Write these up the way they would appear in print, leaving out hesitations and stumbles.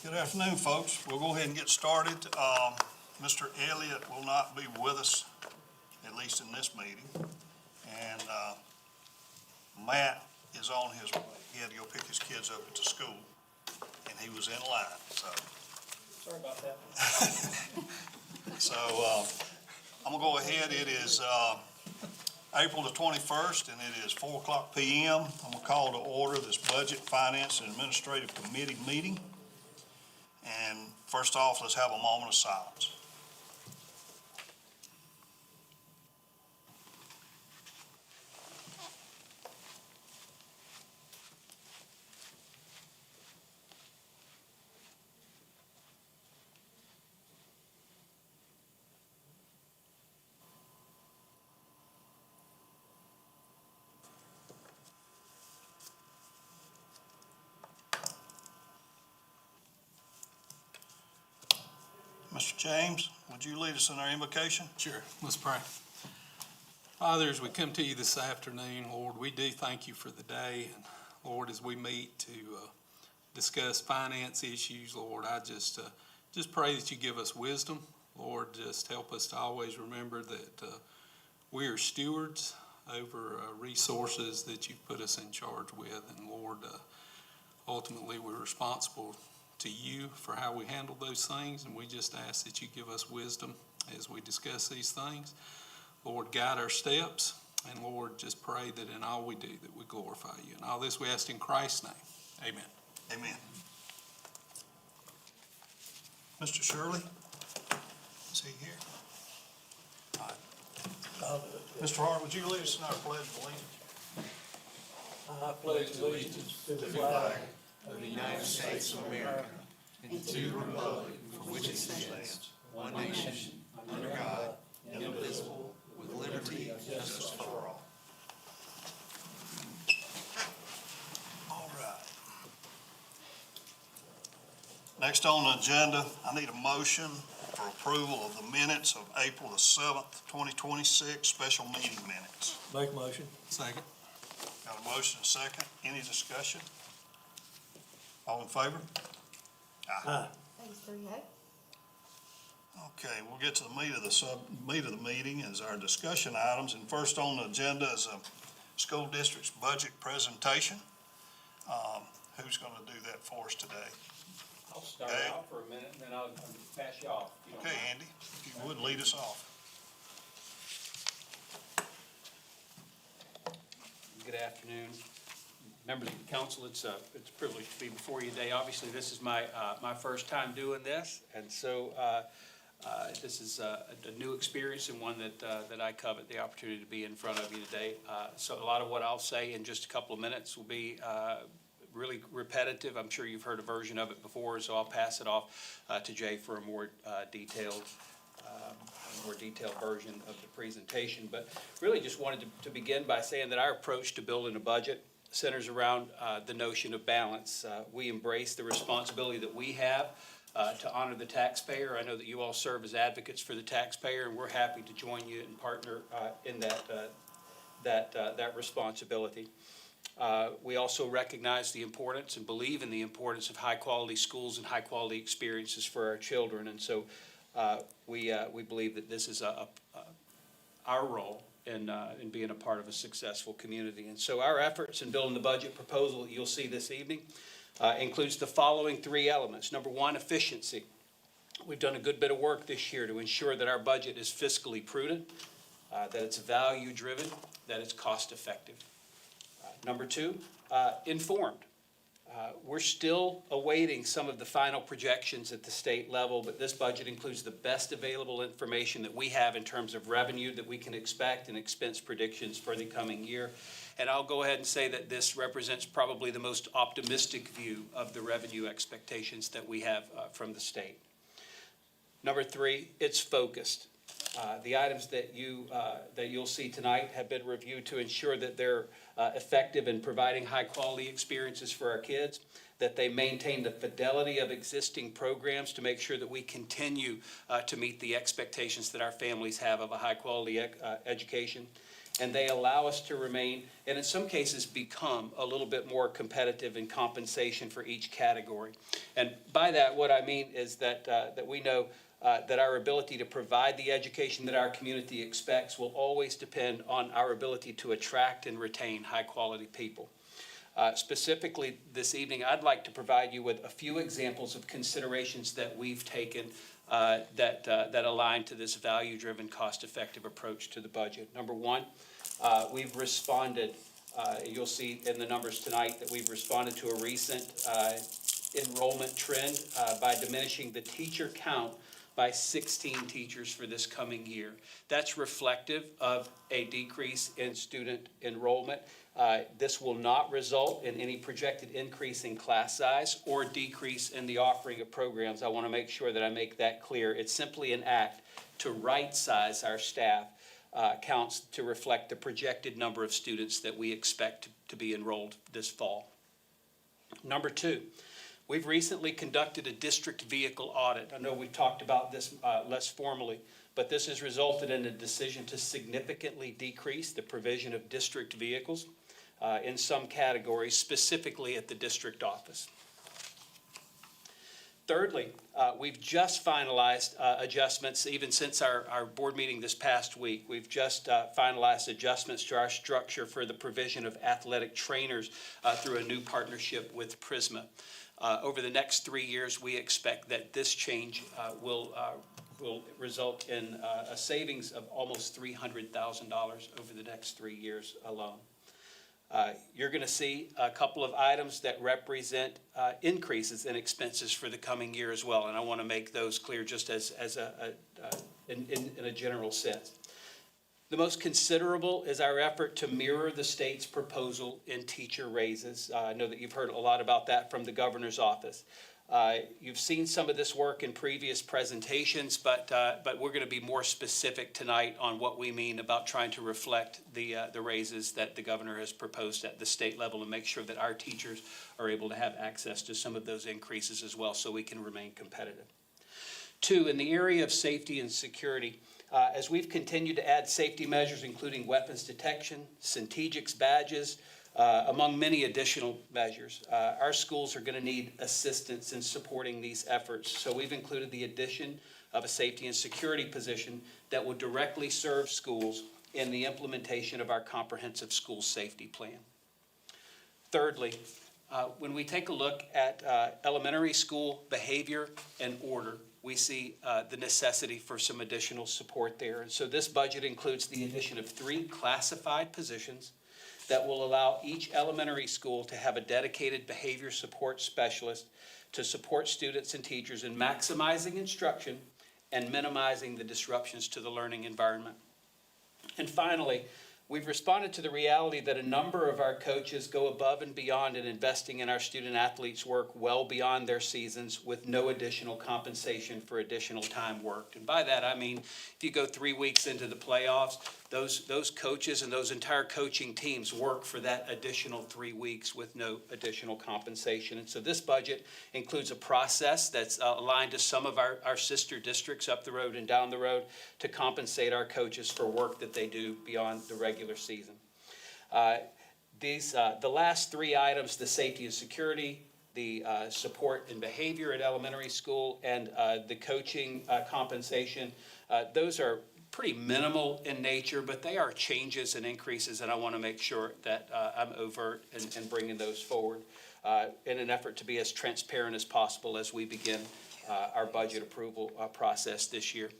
Good afternoon, folks. We'll go ahead and get started. Mr. Elliott will not be with us, at least in this meeting. And Matt is on his way. He had to go pick his kids up at the school, and he was in line, so. Sorry about that. So I'm gonna go ahead. It is April the 21st, and it is 4:00 p.m. I'm gonna call to order this Budget, Finance, and Administrative Committee meeting. And first off, let's have a moment of silence. Mr. James, would you lead us in our invocation? Sure. Let's pray. Father, as we come to you this afternoon, Lord, we do thank you for the day. And Lord, as we meet to discuss finance issues, Lord, I just pray that you give us wisdom. Lord, just help us to always remember that we are stewards over resources that you've put us in charge with. And Lord, ultimately we're responsible to you for how we handle those things, and we just ask that you give us wisdom as we discuss these things. Lord, guide our steps, and Lord, just pray that in all we do that we glorify you. And all this we ask in Christ's name. Amen. Amen. Mr. Shirley, is he here? All right. Mr. Hart, would you lead us in our pledge of allegiance? I pledge allegiance to the flag of the United States of America and to the republic for which it stands, one nation, under God, indivisible, with liberty and justice for all. All right. Next on the agenda, I need a motion for approval of the minutes of April the 7th, 2026, special meeting minutes. Make a motion. Second. Got a motion, a second. Any discussion? All in favor? Aye. Thanks, 3-0. Okay, we'll get to the meat of the meeting is our discussion items. And first on the agenda is a school district's budget presentation. Who's going to do that for us today? I'll start Okay. out for a minute, and then I'll pass you off. if you don't Okay, mind. Andy, if you would lead us off. Good afternoon. Members of the council, it's a privilege to be before you today. Obviously, this is my first time doing this, and so this is a new experience and one that I covet the opportunity to be in front of you today. So a lot of what I'll say in just a couple of minutes will be really repetitive. I'm sure you've heard a version of it before, so I'll pass it off to Jay for a more detailed version of the presentation. But really just wanted to begin by saying that our approach to building a budget centers around the notion of balance. We embrace the responsibility that we have to honor the taxpayer. I know that you all serve as advocates for the taxpayer, and we're happy to join you and partner in that responsibility. We also recognize the importance and believe in the importance of high-quality schools and high-quality experiences for our children. And so we believe that this is our role in being a part of a successful community. And so our efforts in building the budget proposal that you'll see this evening includes the following three elements. Number one, efficiency. We've done a good bit of work this year to ensure that our budget is fiscally prudent, that it's value-driven, that it's cost-effective. Number two, informed. We're still awaiting some of the final projections at the state level, but this budget includes the best available information that we have in terms of revenue that we can expect and expense predictions for the coming year. And I'll go ahead and say that this represents probably the most optimistic view of the revenue expectations that we have from the state. Number three, it's focused. The items that you'll see tonight have been reviewed to ensure that they're effective in providing high-quality experiences for our kids, that they maintain the fidelity of existing programs to make sure that we continue to meet the expectations that our families have of a high-quality education. And they allow us to remain, and in some cases become, a little bit more competitive in compensation for each category. And by that, what I mean is that, that we know that our ability to provide the education that our community expects will always depend on our ability to attract and retain high-quality people. Specifically this evening, I'd like to provide you with a few examples of considerations that we've taken that align to this value-driven, cost-effective approach to the budget. Number one, we've responded, you'll see in the numbers tonight that we've responded to a recent enrollment trend by diminishing the teacher count by 16 teachers for this coming year. That's reflective of a decrease in student enrollment. This will not result in any projected increase in class size or decrease in the offering of programs. I want to make sure that I make that clear. It's simply an act to right-size our staff counts to reflect the projected number of students that we expect to be enrolled this fall. Number two, we've recently conducted a district vehicle audit. I know we've talked about this less formally, but this has resulted in a decision to significantly decrease the provision of district vehicles in some categories, specifically at the district office. Thirdly, we've just finalized adjustments, even since our board meeting this past week. We've just finalized adjustments to our structure for the provision of athletic trainers through a new partnership with Prisma. Over the next 3 years, we expect that this change will result in a savings of almost $300,000 over the next 3 years alone. You're going to see a couple of items that represent increases in expenses for the coming year as well, and I want to make those clear just as in a general sense. The most considerable is our effort to mirror the state's proposal in teacher raises. I know that you've heard a lot about that from the governor's office. You've seen some of this work in previous presentations, but we're going to be more specific tonight on what we mean about trying to reflect the raises that the governor has proposed at the state level and make sure that our teachers are able to have access to some of those increases as well so we can remain competitive. Two, in the area of safety and security, as we've continued to add safety measures, including weapons detection, Centegix badges, among many additional measures, our schools are going to need assistance in supporting these efforts. So we've included the addition of a safety and security position that will directly serve schools in the implementation of our comprehensive school safety plan. Thirdly, when we take a look at elementary school behavior and order, we see the necessity for some additional support there. And so this budget includes the addition of 3 classified positions that will allow each elementary school to have a dedicated behavior support specialist to support students and teachers in maximizing instruction and minimizing the disruptions to the learning environment. And finally, we've responded to the reality that a number of our coaches go above and beyond in investing in our student athletes' work well beyond their seasons with no additional compensation for additional time worked. And by that, I mean, if you go 3 weeks into the playoffs, those coaches and those entire coaching teams work for that additional 3 weeks with no additional compensation. And so this budget includes a process that's aligned to some of our sister districts up the road and down the road to compensate our coaches for work that they do beyond the regular season. The last 3 items, the safety and security, the support and behavior at elementary school, and the coaching compensation, those are pretty minimal in nature, but they are changes and increases, and I want to make sure that I'm overt in bringing those forward in an effort to be as transparent as possible as we begin our budget approval process this year.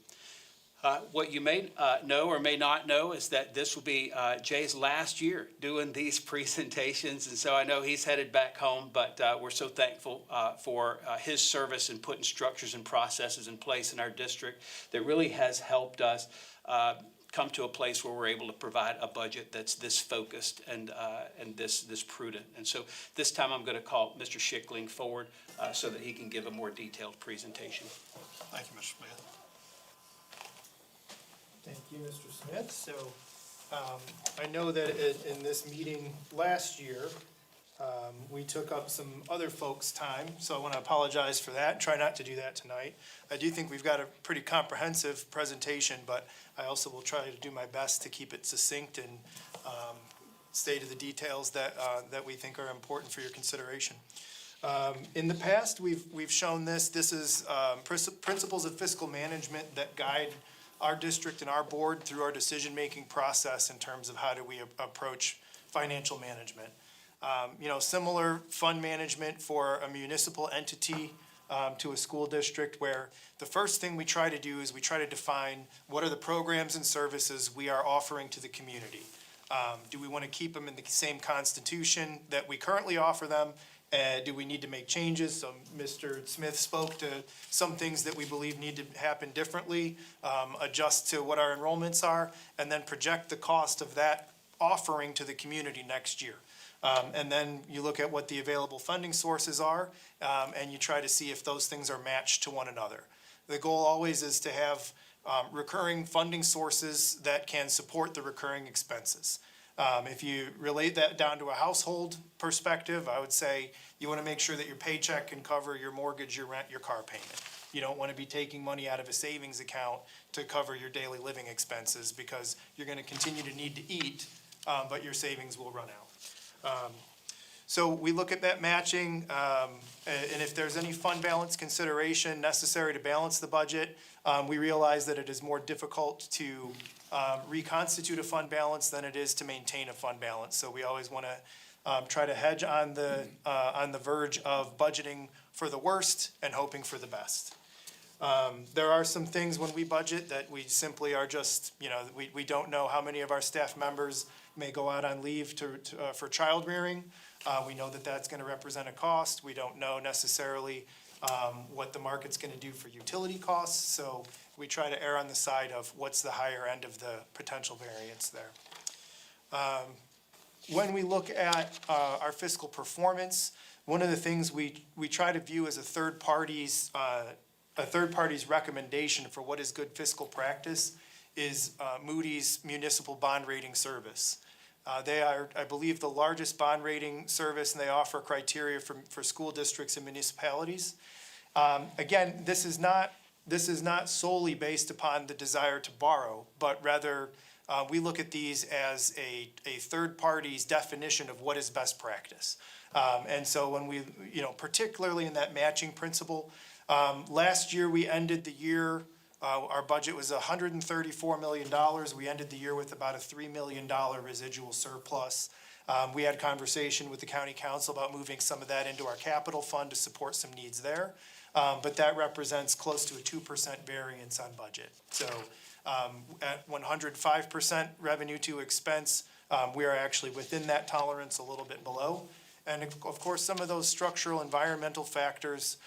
What you may know or may not know is that this will be Jay's last year doing these presentations, and so I know he's headed back home, but we're so thankful for his service in putting structures and processes in place in our district that really has helped us come to a place where we're able to provide a budget that's this focused and this prudent. And so this time I'm going to call Mr. Schickling forward so that he can give a more detailed presentation. Thank you, Mr. Smith. Thank you, Mr. Smith. So I know that in this meeting last year, We took up some other folks' time, so I want to apologize for that and try not to do that tonight. I do think we've got a pretty comprehensive presentation, but I also will try to do my best to keep it succinct and stay to the details that we think are important for your consideration. In the past, we've shown this. This is principles of fiscal management that guide our district and our board through our decision-making process in terms of how do we approach financial management. Similar fund management for a municipal entity to a school district, where the first thing we try to do is we try to define what are the programs and services we are offering to the community. Do we want to keep them in the same constitution that we currently offer them? Do we need to make changes? So Mr. Smith spoke to some things that we believe need to happen differently, adjust to what our enrollments are, and then project the cost of that offering to the community next year. And then you look at what the available funding sources are, and you try to see if those things are matched to one another. The goal always is to have recurring funding sources that can support the recurring expenses. If you relate that down to a household perspective, I would say you want to make sure that your paycheck can cover your mortgage, your rent, your car payment. You don't want to be taking money out of a savings account to cover your daily living expenses, because you're going to continue to need to eat, but your savings will run out. So we look at that matching, and if there's any fund balance consideration necessary to balance the budget, we realize that it is more difficult to reconstitute a fund balance than it is to maintain a fund balance. So we always want to try to hedge on the verge of budgeting for the worst and hoping for the best. There are some things when we budget that we simply are just, we don't know how many of our staff members may go out on leave for child rearing. We know that that's going to represent a cost. We don't know necessarily what the market's going to do for utility costs. So we try to err on the side of what's the higher end of the potential variance there. When we look at our fiscal performance, one of the things we try to view as a third party's recommendation for what is good fiscal practice is Moody's Municipal Bond Rating Service. They are, I believe, the largest bond rating service, and they offer criteria for school districts and municipalities. Again, this is not solely based upon the desire to borrow, but rather we look at these as a third party's definition of what is best practice. And so when we, particularly in that matching principle, last year we ended the year, our budget was $134 million. We ended the year with about a $3 million residual surplus. We had conversation with the county council about moving some of that into our capital fund to support some needs there. But that represents close to a 2% variance on budget. So at 105% revenue to expense, we are actually within that tolerance, a little bit below. And of course, some of those structural environmental factors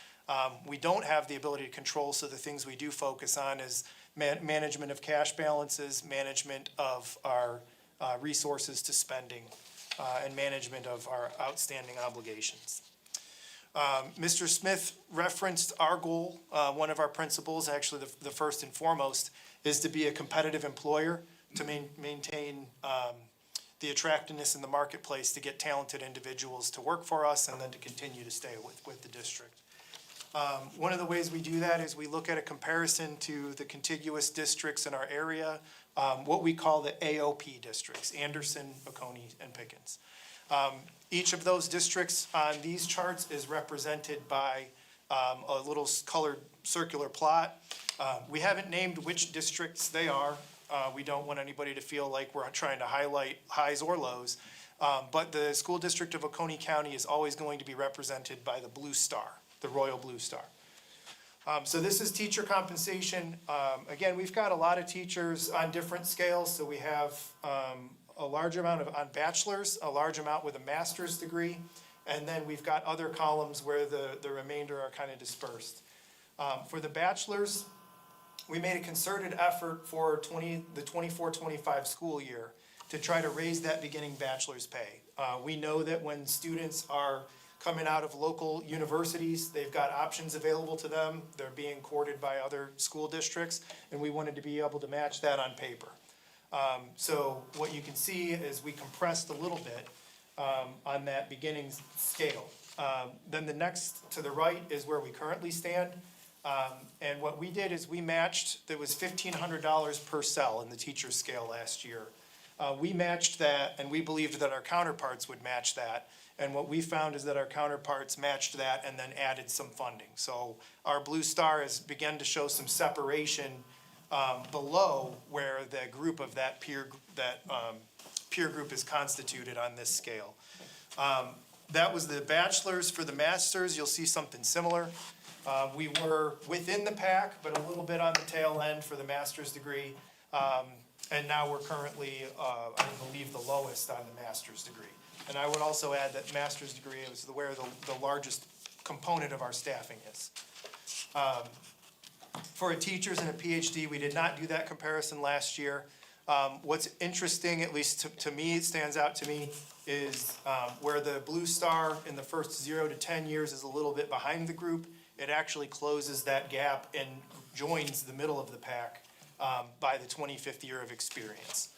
we don't have the ability to control, so the things we do focus on is management of cash balances, management of our resources to spending, and management of our outstanding obligations. Mr. Smith referenced our goal. One of our principles, actually the first and foremost, is to be a competitive employer, to maintain the attractiveness in the marketplace, to get talented individuals to work for us, and then to continue to stay with the district. One of the ways we do that is we look at a comparison to the contiguous districts in our area, what we call the AOP districts, Anderson, Oconee, and Pickens. Each of those districts on these charts is represented by a little colored circular plot. We haven't named which districts they are. We don't want anybody to feel like we're trying to highlight highs or lows. But the school district of Oconee County is always going to be represented by the blue star, the royal blue star. So this is teacher compensation. Again, we've got a lot of teachers on different scales. So we have a large amount on bachelor's, a large amount with a master's degree, and then we've got other columns where the remainder are kind of dispersed. For the bachelor's, we made a concerted effort for the 24-25 school year to try to raise that beginning bachelor's pay. We know that when students are coming out of local universities, they've got options available to them. They're being courted by other school districts, and we wanted to be able to match that on paper. So what you can see is we compressed a little bit. on that beginning scale. Then the next to the right is where we currently stand. And what we did is we matched, there was $1,500 per cell in the teacher's scale last year. We matched that, and we believed that our counterparts would match that. And what we found is that our counterparts matched that and then added some funding. So our blue star has begun to show some separation below where the group of that peer group is constituted on this scale. That was the bachelor's. For the master's, you'll see something similar. We were within the pack, but a little bit on the tail end for the master's degree. And now we're currently, I believe, the lowest on the master's degree. And I would also add that master's degree is where the largest component of our staffing is. For a teachers and a PhD, we did not do that comparison last year. What's interesting, at least to me, it stands out to me, is where the blue star in the first 0 to 10 years is a little bit behind the group. It actually closes that gap and joins the middle of the pack by the 25th year of experience.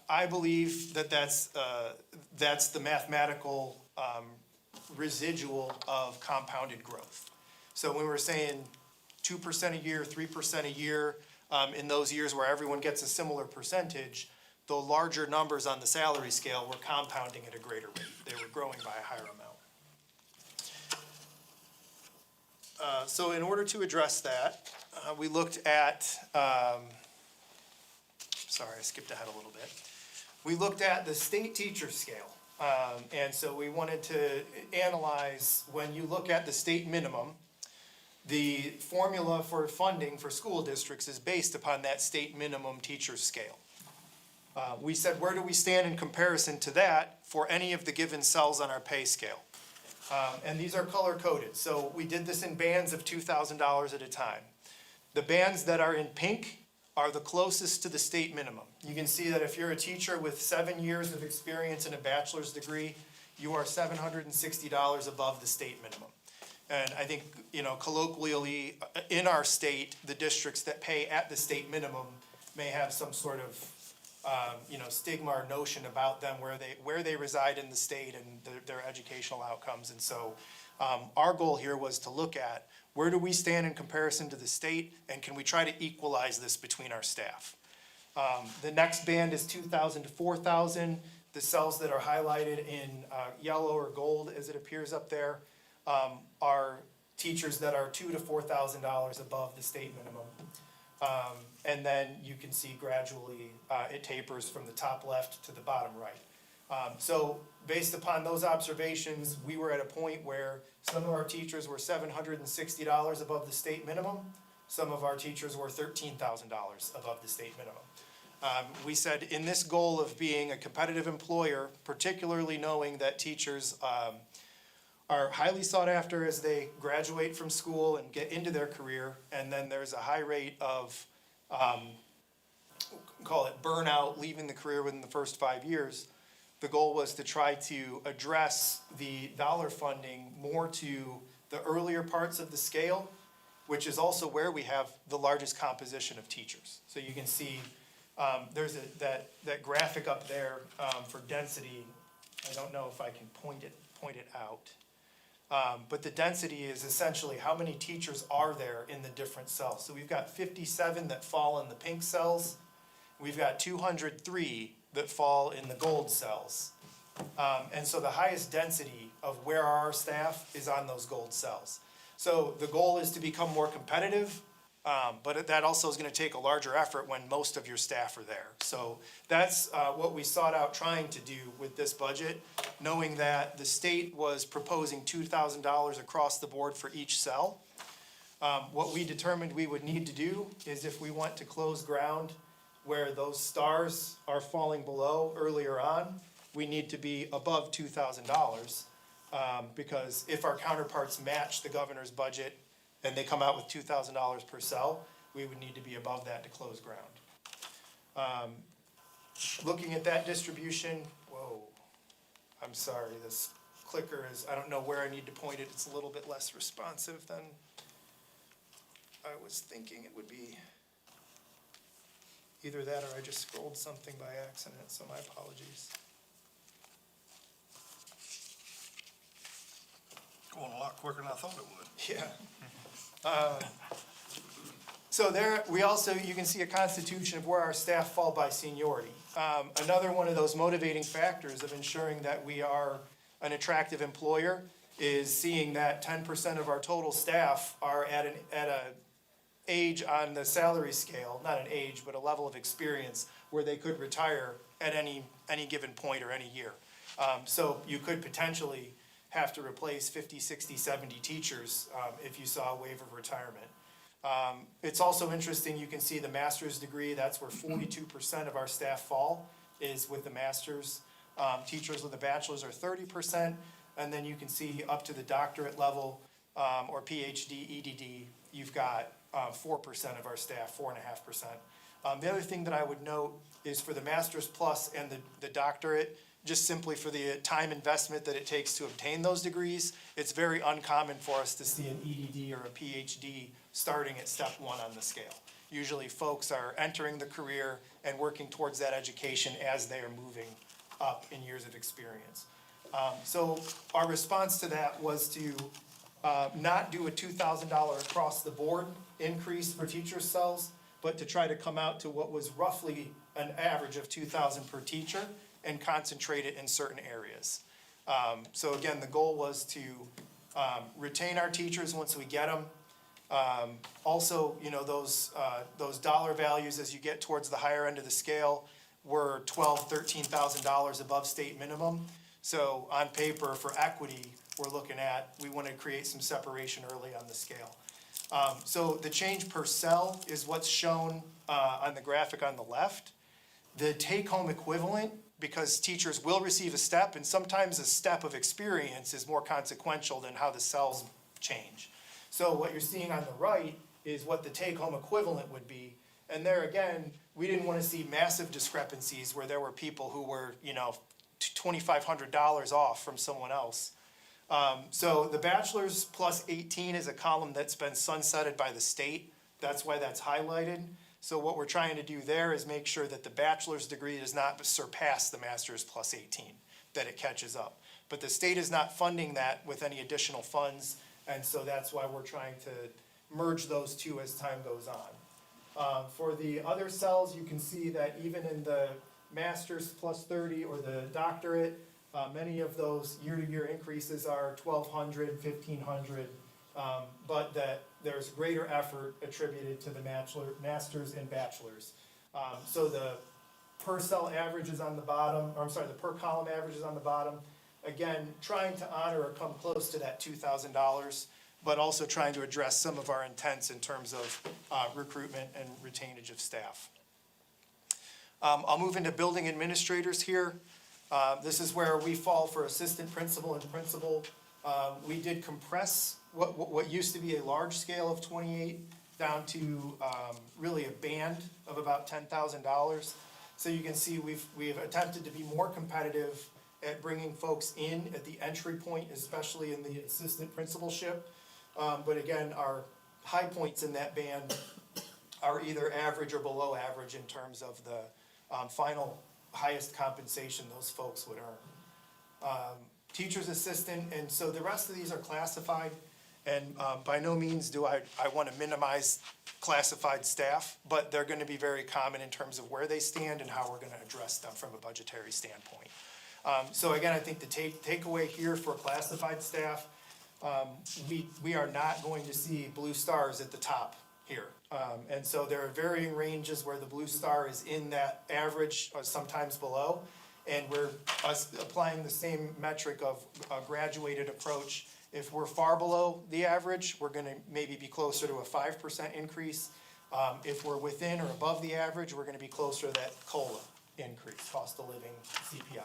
I believe that that's the mathematical residual of compounded growth. So when we're saying 2% a year, 3% a year, in those years where everyone gets a similar percentage, the larger numbers on the salary scale were compounding at a greater rate. They were growing by a higher amount. So in order to address that, we looked at, sorry, I skipped ahead a little bit. We looked at the state teacher scale. And so we wanted to analyze, when you look at the state minimum, the formula for funding for school districts is based upon that state minimum teacher scale. We said, where do we stand in comparison to that for any of the given cells on our pay scale? And these are color coded. So we did this in bands of $2,000 at a time. The bands that are in pink are the closest to the state minimum. You can see that if you're a teacher with 7 years of experience and a bachelor's degree, you are $760 above the state minimum. And I think, colloquially, in our state, the districts that pay at the state minimum may have some sort of, stigma or notion about them, where they reside in the state and their educational outcomes. And so our goal here was to look at, where do we stand in comparison to the state, and can we try to equalize this between our staff? The next band is 2,000 to 4,000. The cells that are highlighted in yellow or gold, as it appears up there, are teachers that are $2,000 to $4,000 above the state minimum. And then you can see gradually it tapers from the top left to the bottom right. So based upon those observations, we were at a point where some of our teachers were $760 above the state minimum. Some of our teachers were $13,000 above the state minimum. We said, in this goal of being a competitive employer, particularly knowing that teachers are highly sought after as they graduate from school and get into their career, and then there's a high rate of, call it burnout, leaving the career within the first 5 years. The goal was to try to address the dollar funding more to the earlier parts of the scale, which is also where we have the largest composition of teachers. So you can see there's that graphic up there for density. I don't know if I can point it out. But the density is essentially how many teachers are there in the different cells. So we've got 57 that fall in the pink cells. We've got 203 that fall in the gold cells. And so the highest density of where are our staff is on those gold cells. So the goal is to become more competitive, but that also is going to take a larger effort when most of your staff are there. So that's what we sought out trying to do with this budget, knowing that the state was proposing $2,000 across the board for each cell. What we determined we would need to do is, if we want to close ground where those stars are falling below earlier on, we need to be above $2,000, because if our counterparts match the governor's budget and they come out with $2,000 per cell, we would need to be above that to close ground. Looking at that distribution, I'm sorry, this clicker is, I don't know where I need to point it, it's a little bit less responsive than I was thinking it would be. Either that or I just scrolled something by accident, so my apologies. going a lot quicker than I thought it would. Yeah. So there, we also, you can see a constitution of where our staff fall by seniority. Another one of those motivating factors of ensuring that we are an attractive employer is seeing that 10% of our total staff are at a age on the salary scale, not an age, but a level of experience where they could retire at any given point or any year. So you could potentially have to replace 50, 60, 70 teachers if you saw a wave of retirement. It's also interesting, you can see the master's degree, that's where 42% of our staff fall, is with the master's. Teachers with a bachelor's are 30%, and then you can see up to the doctorate level, or PhD, EDD, you've got 4% of our staff, 4.5%. The other thing that I would note is for the master's plus and the doctorate, just simply for the time investment that it takes to obtain those degrees, it's very uncommon for us to see an EDD or a PhD starting at step one on the scale. Usually folks are entering the career and working towards that education as they are moving up in years of experience. So our response to that was to not do a $2,000 across the board increase for teacher cells, but to try to come out to what was roughly an average of $2,000 per teacher and concentrate it in certain areas. So again, the goal was to retain our teachers once we get them. Also, you know, those dollar values as you get towards the higher end of the scale were $12,000, $13,000 above state minimum. So on paper, for equity, we're looking at, we want to create some separation early on the scale. So the change per cell is what's shown on the graphic on the left. The take-home equivalent, because teachers will receive a step, and sometimes a step of experience is more consequential than how the cells change. So what you're seeing on the right is what the take-home equivalent would be. And there again, we didn't want to see massive discrepancies where there were people who were, you know, $2,500 off from someone else. So the bachelor's plus 18 is a column that's been sunsetted by the state. That's why that's highlighted. So what we're trying to do there is make sure that the bachelor's degree does not surpass the master's plus 18, that it catches up. But the state is not funding that with any additional funds, and so that's why we're trying to merge those two as time goes on. For the other cells, you can see that even in the master's plus 30 or the doctorate, many of those year-to-year increases are 1,200, 1,500, but that there's greater effort attributed to the master's and bachelor's. So the per cell average is on the bottom, or I'm sorry, the per column average is on the bottom. Again, trying to honor or come close to that $2,000, but also trying to address some of our intents in terms of recruitment and retainage of staff. I'll move into building administrators here. This is where we fall for assistant principal and principal. We did compress what used to be a large scale of 28 down to really a band of about $10,000. So you can see we've attempted to be more competitive at bringing folks in at the entry point, especially in the assistant principalship. But again, our high points in that band are either average or below average in terms of the final highest compensation those folks would earn. Teacher's assistant, and so the rest of these are classified, and by no means do I want to minimize classified staff, but they're going to be very common in terms of where they stand and how we're going to address them from a budgetary standpoint. So again, I think the takeaway here for classified staff, we are not going to see blue stars at the top here. And so there are varying ranges where the blue star is in that average or sometimes below. And we're applying the same metric of a graduated approach. If we're far below the average, we're gonna maybe be closer to a 5% increase. If we're within or above the average, we're gonna be closer to that COLA increase, cost of living, CPI.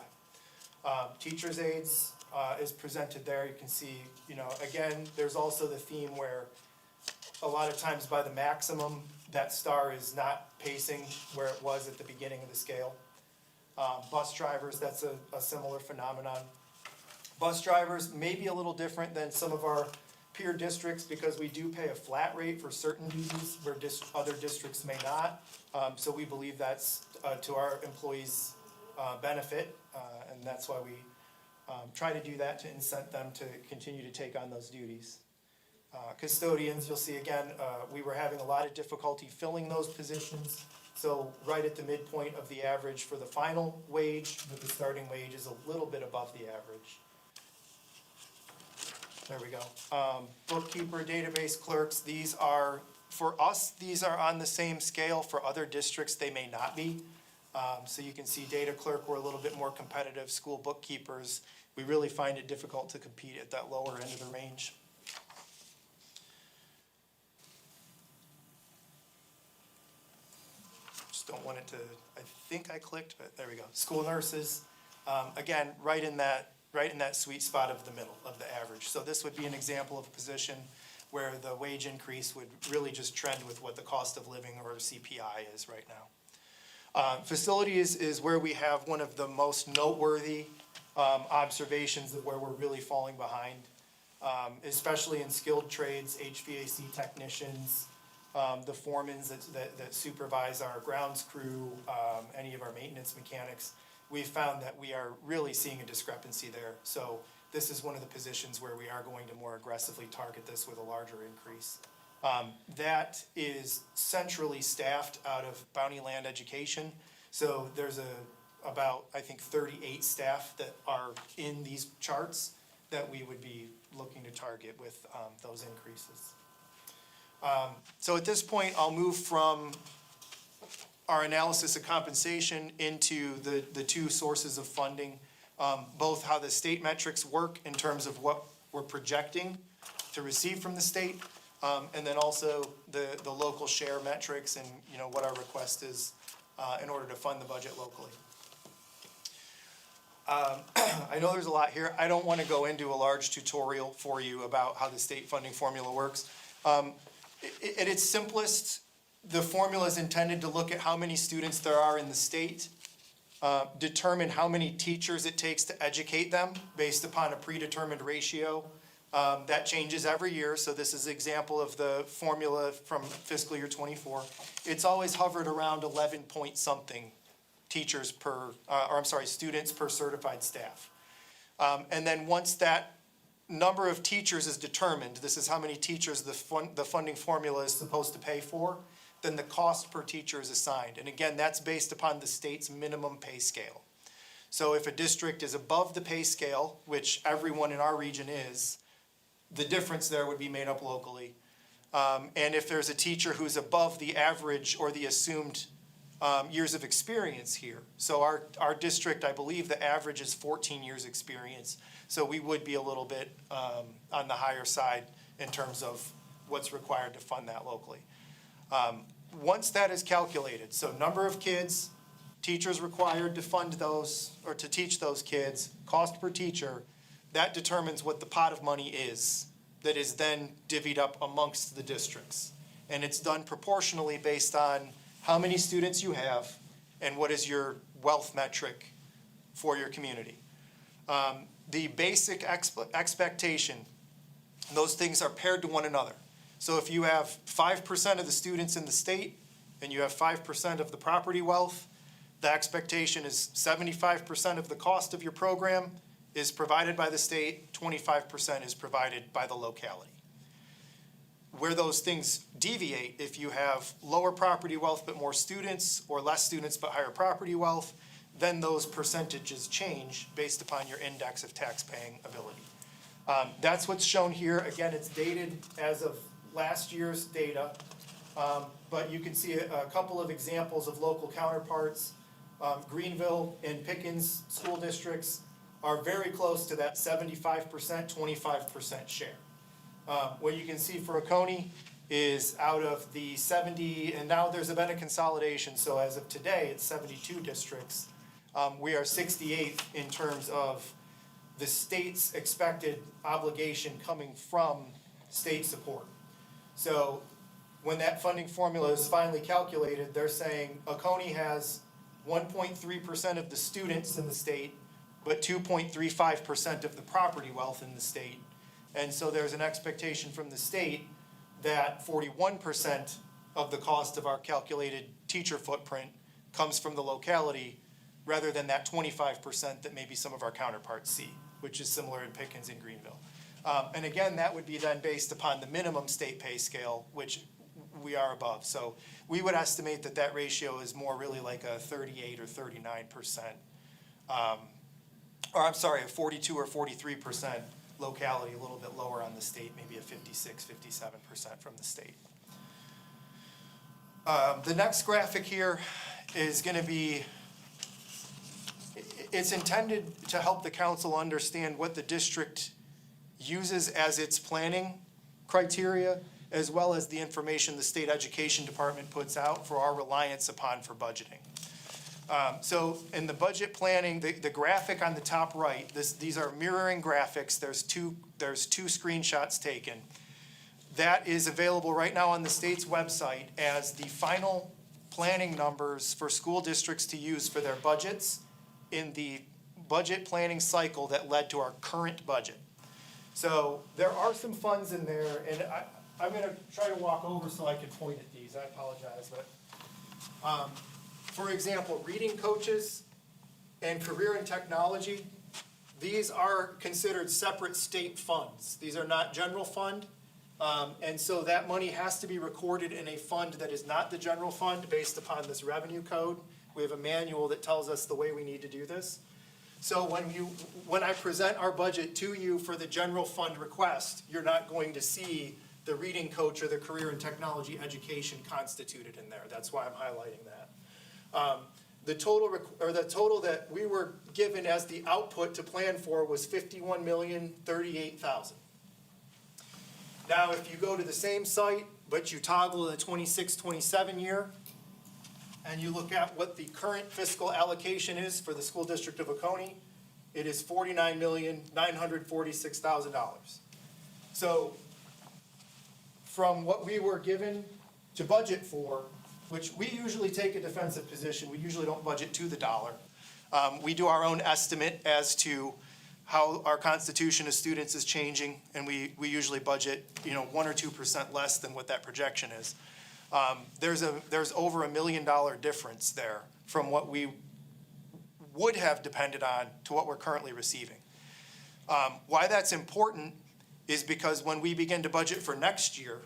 Teacher's aides is presented there. You can see, you know, again, there's also the theme where a lot of times by the maximum, that star is not pacing where it was at the beginning of the scale. Bus drivers, that's a similar phenomenon. Bus drivers may be a little different than some of our peer districts because we do pay a flat rate for certain duties where other districts may not. So we believe that's to our employees' benefit, and that's why we try to do that to incent them to continue to take on those duties. Custodians, you'll see again, we were having a lot of difficulty filling those positions. So right at the midpoint of the average for the final wage, but the starting wage is a little bit above the average. There we go. Bookkeeper, database clerks, these are, for us, these are on the same scale. For other districts, they may not be. So you can see data clerk, we're a little bit more competitive. School bookkeepers, we really find it difficult to compete at that lower end of the range. Just don't want it to, I think I clicked, but there we go. School nurses, again, right in that sweet spot of the middle of the average. So this would be an example of a position where the wage increase would really just trend with what the cost of living or CPI is right now. Facilities is where we have one of the most noteworthy observations of where we're really falling behind, especially in skilled trades, HVAC technicians, the foremans that supervise our grounds crew, any of our maintenance mechanics. We've found that we are really seeing a discrepancy there. So this is one of the positions where we are going to more aggressively target this with a larger increase. That is centrally staffed out of Bounty Land Education. So there's about, I think, 38 staff that are in these charts that we would be looking to target with those increases. So at this point, I'll move from our analysis of compensation into the two sources of funding, both how the state metrics work in terms of what we're projecting to receive from the state, and then also the local share metrics and, you know, what our request is in order to fund the budget locally. I know there's a lot here. I don't want to go into a large tutorial for you about how the state funding formula works. At its simplest, the formula is intended to look at how many students there are in the state, determine how many teachers it takes to educate them based upon a predetermined ratio. That changes every year, so this is an example of the formula from fiscal year '24. It's always hovered around 11 point something teachers per, students per certified staff. And then once that number of teachers is determined, this is how many teachers the funding formula is supposed to pay for, then the cost per teacher is assigned. And again, that's based upon the state's minimum pay scale. So if a district is above the pay scale, which everyone in our region is, the difference there would be made up locally. And if there's a teacher who's above the average or the assumed years of experience here. So our district, I believe the average is 14 years experience. So we would be a little bit on the higher side in terms of what's required to fund that locally. Once that is calculated, so number of kids, teachers required to fund those or to teach those kids, cost per teacher, that determines what the pot of money is that is then divvied up amongst the districts. And it's done proportionally based on how many students you have and what is your wealth metric for your community. The basic expectation, those things are paired to one another. So if you have 5% of the students in the state and you have 5% of the property wealth, the expectation is 75% of the cost of your program is provided by the state, 25% is provided by the locality. Where those things deviate, if you have lower property wealth but more students, or less students but higher property wealth, then those percentages change based upon your index of tax-paying ability. That's what's shown here. Again, it's dated as of last year's data, but you can see a couple of examples of local counterparts. Greenville and Pickens school districts are very close to that 75%, 25% share. What you can see for Oconee is out of the 70, and now there's been a consolidation, so as of today, it's 72 districts. We are 68th in terms of the state's expected obligation coming from state support. So when that funding formula is finally calculated, they're saying Oconee has 1.3% of the students in the state, but 2.35% of the property wealth in the state. And so there's an expectation from the state that 41% of the cost of our calculated teacher footprint comes from the locality rather than that 25% that maybe some of our counterparts see, which is similar in Pickens and Greenville. And again, that would be then based upon the minimum state pay scale, which we are above. So we would estimate that that ratio is more really like a 38 or 39%. Or I'm sorry, a 42 or 43% locality, a little bit lower on the state, maybe a 56, 57% from the state. The next graphic here is going to be, it's intended to help the council understand what the district uses as its planning criteria, as well as the information the state education department puts out for our reliance upon for budgeting. So in the budget planning, the graphic on the top right, these are mirroring graphics. There's two screenshots taken. That is available right now on the state's website as the final planning numbers for school districts to use for their budgets in the budget planning cycle that led to our current budget. So there are some funds in there, and I'm gonna try to walk over so I can point at these. I apologize, but for example, reading coaches and career and technology, these are considered separate state funds. These are not general fund. And so that money has to be recorded in a fund that is not the general fund based upon this revenue code. We have a manual that tells us the way we need to do this. So when I present our budget to you for the general fund request, you're not going to see the reading coach or the career and technology education constituted in there. That's why I'm highlighting that. The total that we were given as the output to plan for was $51,038,000. Now, if you go to the same site, but you toggle the 26-27 year, and you look at what the current fiscal allocation is for the school district of Oconee, it is $49,946,000. So from what we were given to budget for, which we usually take a defensive position, we usually don't budget to the dollar. We do our own estimate as to how our constitution of students is changing, and we usually budget, 1 or 2% less than what that projection is. There's over $1 million difference there from what we would have depended on to what we're currently receiving. Why that's important is because when we begin to budget for next year,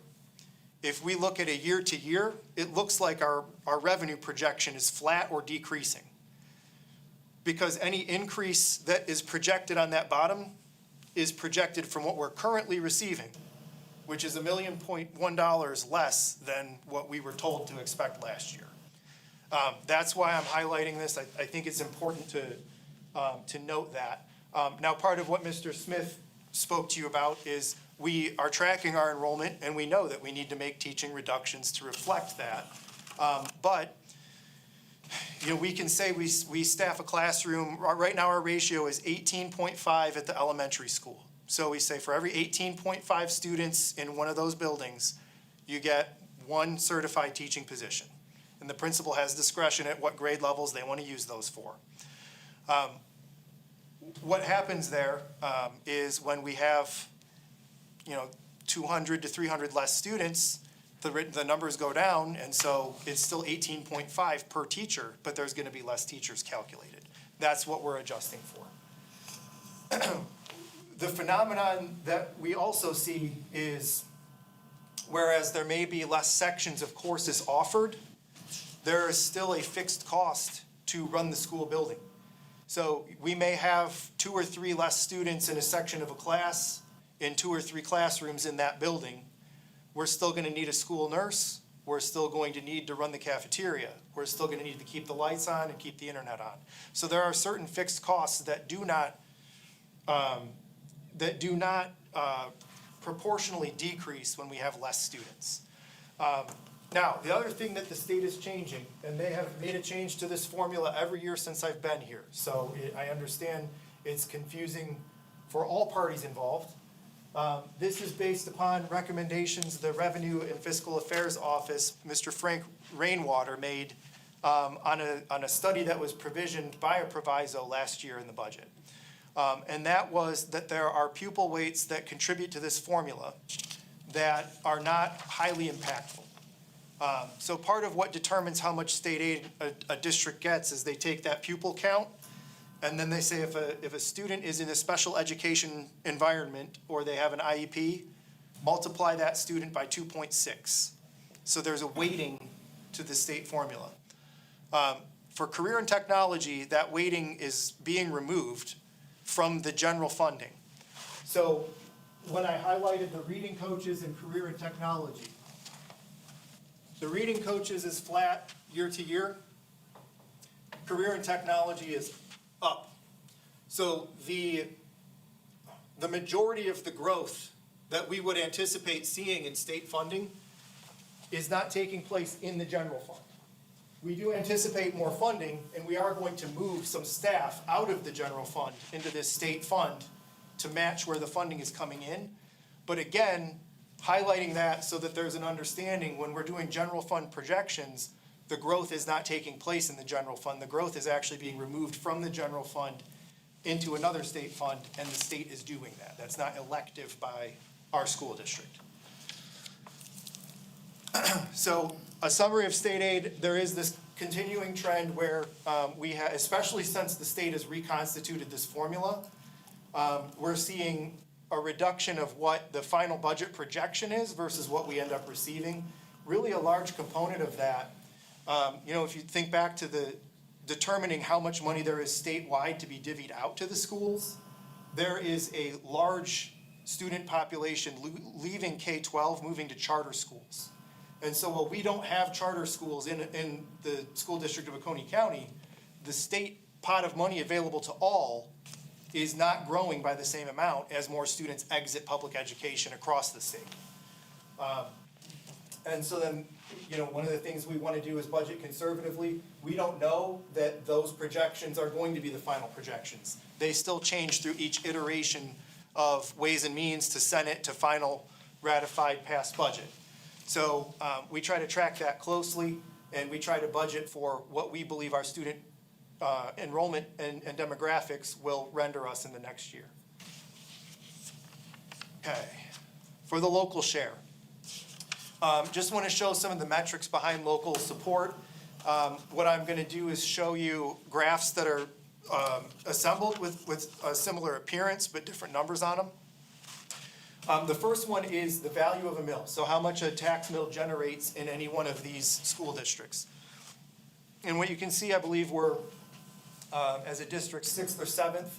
if we look at a year to year, it looks like our revenue projection is flat or decreasing. Because any increase that is projected on that bottom is projected from what we're currently receiving, which is $1.1 million less than what we were told to expect last year. That's why I'm highlighting this. I think it's important to note that. Now, part of what Mr. Smith spoke to you about is we are tracking our enrollment, and we know that we need to make teaching reductions to reflect that. But we can say we staff a classroom. Right now, our ratio is 18.5 at the elementary school. So we say for every 18.5 students in one of those buildings, you get one certified teaching position. And the principal has discretion at what grade levels they want to use those for. What happens there is when we have 200 to 300 less students, the numbers go down, and so it's still 18.5 per teacher, but there's going to be less teachers calculated. That's what we're adjusting for. The phenomenon that we also see is, whereas there may be less sections of courses offered, there is still a fixed cost to run the school building. So we may have 2 or 3 less students in a section of a class, in 2 or 3 classrooms in that building. We're still going to need a school nurse. We're still going to need to run the cafeteria. We're still going to need to keep the lights on and keep the internet on. So there are certain fixed costs that do not proportionally decrease when we have less students. Now, the other thing that the state is changing, and they have made a change to this formula every year since I've been here. So I understand it's confusing for all parties involved. This is based upon recommendations the Revenue and Fiscal Affairs Office, Mr. Frank Rainwater, made on a study that was provisioned by a proviso last year in the budget. And that was that there are pupil weights that contribute to this formula that are not highly impactful. So part of what determines how much state aid a district gets is they take that pupil count And then they say if a student is in a special education environment or they have an IEP, multiply that student by 2.6. So there's a weighting to the state formula. For career and technology, that weighting is being removed from the general funding. So when I highlighted the reading coaches and career and technology, the reading coaches is flat year to year. Career and technology is up. So the majority of the growth that we would anticipate seeing in state funding is not taking place in the general fund. We do anticipate more funding, and we are going to move some staff out of the general fund into this state fund to match where the funding is coming in. But again, highlighting that so that there's an understanding when we're doing general fund projections, the growth is not taking place in the general fund. The growth is actually being removed from the general fund into another state fund, and the state is doing that. That's not elective by our school district. So a summary of state aid, there is this continuing trend where we have, especially since the state has reconstituted this formula, we're seeing a reduction of what the final budget projection is versus what we end up receiving. Really a large component of that, if you think back to the determining how much money there is statewide to be divvied out to the schools, there is a large student population leaving K-12, moving to charter schools. And so while we don't have charter schools in the school district of Oconee County, the state pot of money available to all is not growing by the same amount as more students exit public education across the state. And so then, one of the things we want to do is budget conservatively. We don't know that those projections are going to be the final projections. They still change through each iteration of Ways and Means to Senate to final ratified passed budget. So we try to track that closely, and we try to budget for what we believe our student enrollment and demographics will render us in the next year. Okay, for the local share. Just want to show some of the metrics behind local support. What I'm going to do is show you graphs that are assembled with a similar appearance but different numbers on them. The first one is the value of a mill, so how much a tax mill generates in any one of these school districts. And what you can see, I believe we're, as a district, 6th or 7th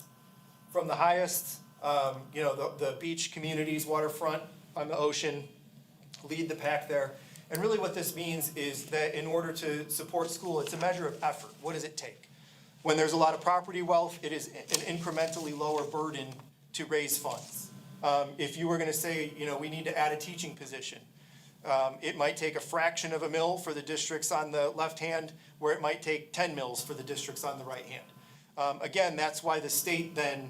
from the highest. The beach communities, waterfront on the ocean, lead the pack there. And really what this means is that in order to support school, it's a measure of effort. What does it take? When there's a lot of property wealth, it is an incrementally lower burden to raise funds. If you were going to say, we need to add a teaching position, it might take a fraction of a mill for the districts on the left hand, where it might take 10 mills for the districts on the right hand. Again, that's why the state then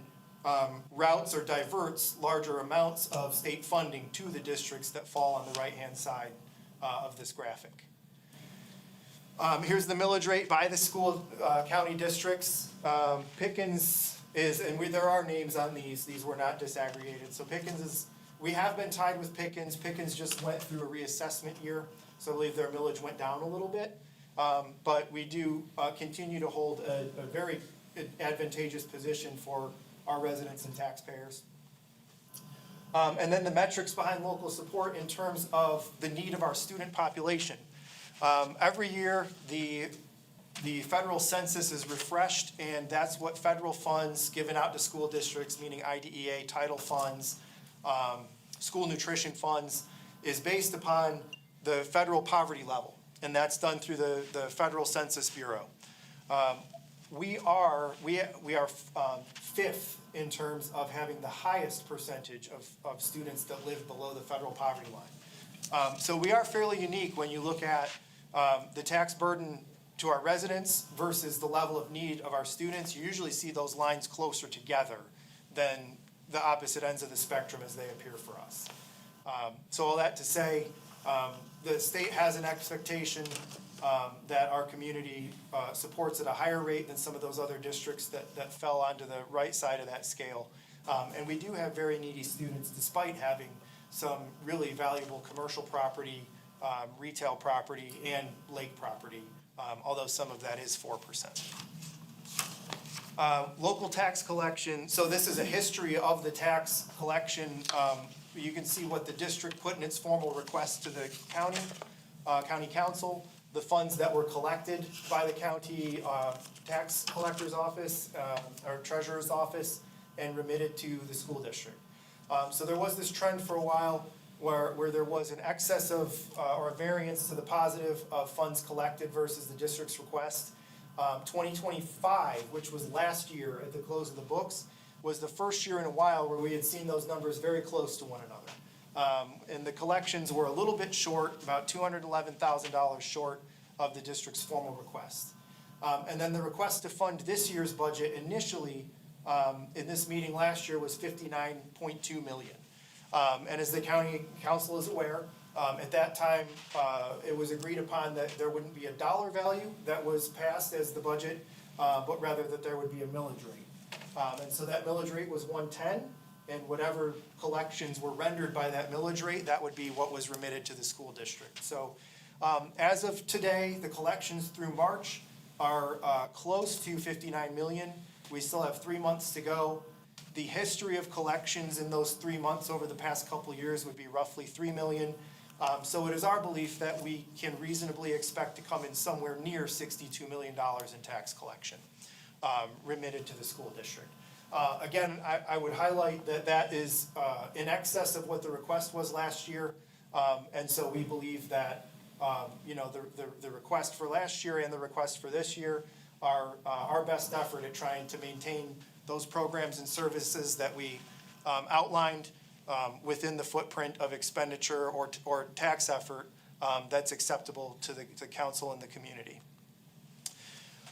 routes or diverts larger amounts of state funding to the districts that fall on the right-hand side of this graphic. Here's the millage rate by the school county districts. Pickens is, and there are names on these were not disaggregated. So Pickens is, we have been tied with Pickens. Pickens just went through a reassessment year, so I believe their millage went down a little bit. But we do continue to hold a very advantageous position for our residents and taxpayers. And then the metrics behind local support in terms of the need of our student population. Every year, the federal census is refreshed, and that's what federal funds given out to school districts, meaning IDEA, title funds, school nutrition funds, is based upon the federal poverty level, and that's done through the Federal Census Bureau. We are 5th in terms of having the highest percentage of students that live below the federal poverty line. So we are fairly unique when you look at the tax burden to our residents versus the level of need of our students. You usually see those lines closer together than the opposite ends of the spectrum as they appear for us. So all that to say, the state has an expectation that our community supports at a higher rate than some of those other districts that fell onto the right side of that scale. And we do have very needy students despite having some really valuable commercial property, retail property, and lake property, although some of that is 4%. Local tax collection, so this is a history of the tax collection. You can see what the district put in its formal request to the county, county council, the funds that were collected by the county tax collector's office, or treasurer's office, and remitted to the school district. So there was this trend for a while where there was an excess of, or a variance to the positive of funds collected versus the district's request. 2025, which was last year at the close of the books, was the first year in a while where we had seen those numbers very close to one another. And the collections were a little bit short, about $211,000 short of the district's formal request. And then the request to fund this year's budget initially, in this meeting last year, was $59.2 million. And as the county council is aware, at that time, it was agreed upon that there wouldn't be a dollar value that was passed as the budget, but rather that there would be a millage rate. And so that millage rate was 110, and whatever collections were rendered by that millage rate, that would be what was remitted to the school district. So as of today, the collections through March are close to 59 million. We still have 3 months to go. The history of collections in those 3 months over the past couple of years would be roughly 3 million. So it is our belief that we can reasonably expect to come in somewhere near $62 million in tax collection remitted to the school district. Again, I would highlight that that is in excess of what the request was last year. And so we believe that, you know, the request for last year and the request for this year are our best effort at trying to maintain those programs and services that we outlined within the footprint of expenditure or tax effort that's acceptable to the council and the community.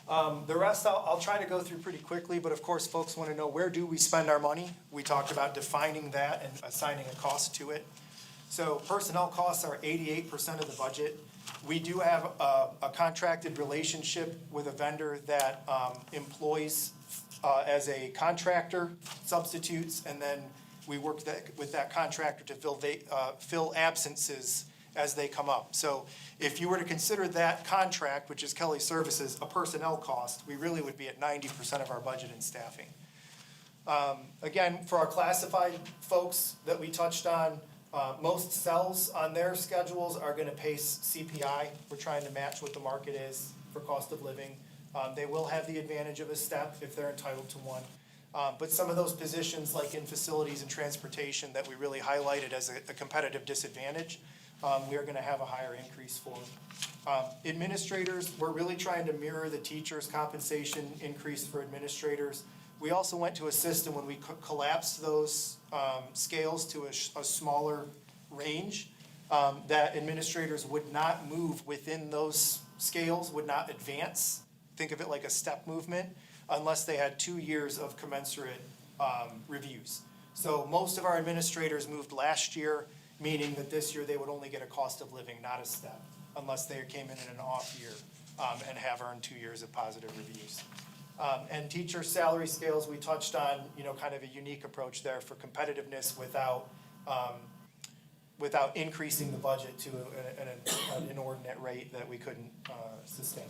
The rest I'll try to go through pretty quickly, but of course folks want to know, where do we spend our money? We talked about defining that and assigning a cost to it. So personnel costs are 88% of the budget. We do have a contracted relationship with a vendor that employs as a contractor substitutes, and then we work with that contractor to fill absences as they come up. So if you were to consider that contract, which is Kelly Services, a personnel cost, we really would be at 90% of our budget in staffing. Again, for our classified folks that we touched on, most cells on their schedules are gonna pace CPI. We're trying to match what the market is for cost of living. They will have the advantage of a step if they're entitled to one. But some of those positions, like in facilities and transportation, that we really highlighted as a competitive disadvantage, we are gonna have a higher increase for. Administrators, we're really trying to mirror the teachers' compensation increase for administrators. We also went to a system when we collapsed those scales to a smaller range, that administrators would not move within those scales, would not advance. Think of it like a step movement, unless they had 2 years of commensurate reviews. So most of our administrators moved last year, meaning that this year they would only get a cost of living, not a step, unless they came in an off year and have earned 2 years of positive reviews. And teacher salary scales, we touched on, you know, kind of a unique approach there for competitiveness without increasing the budget to an inordinate rate that we couldn't sustain.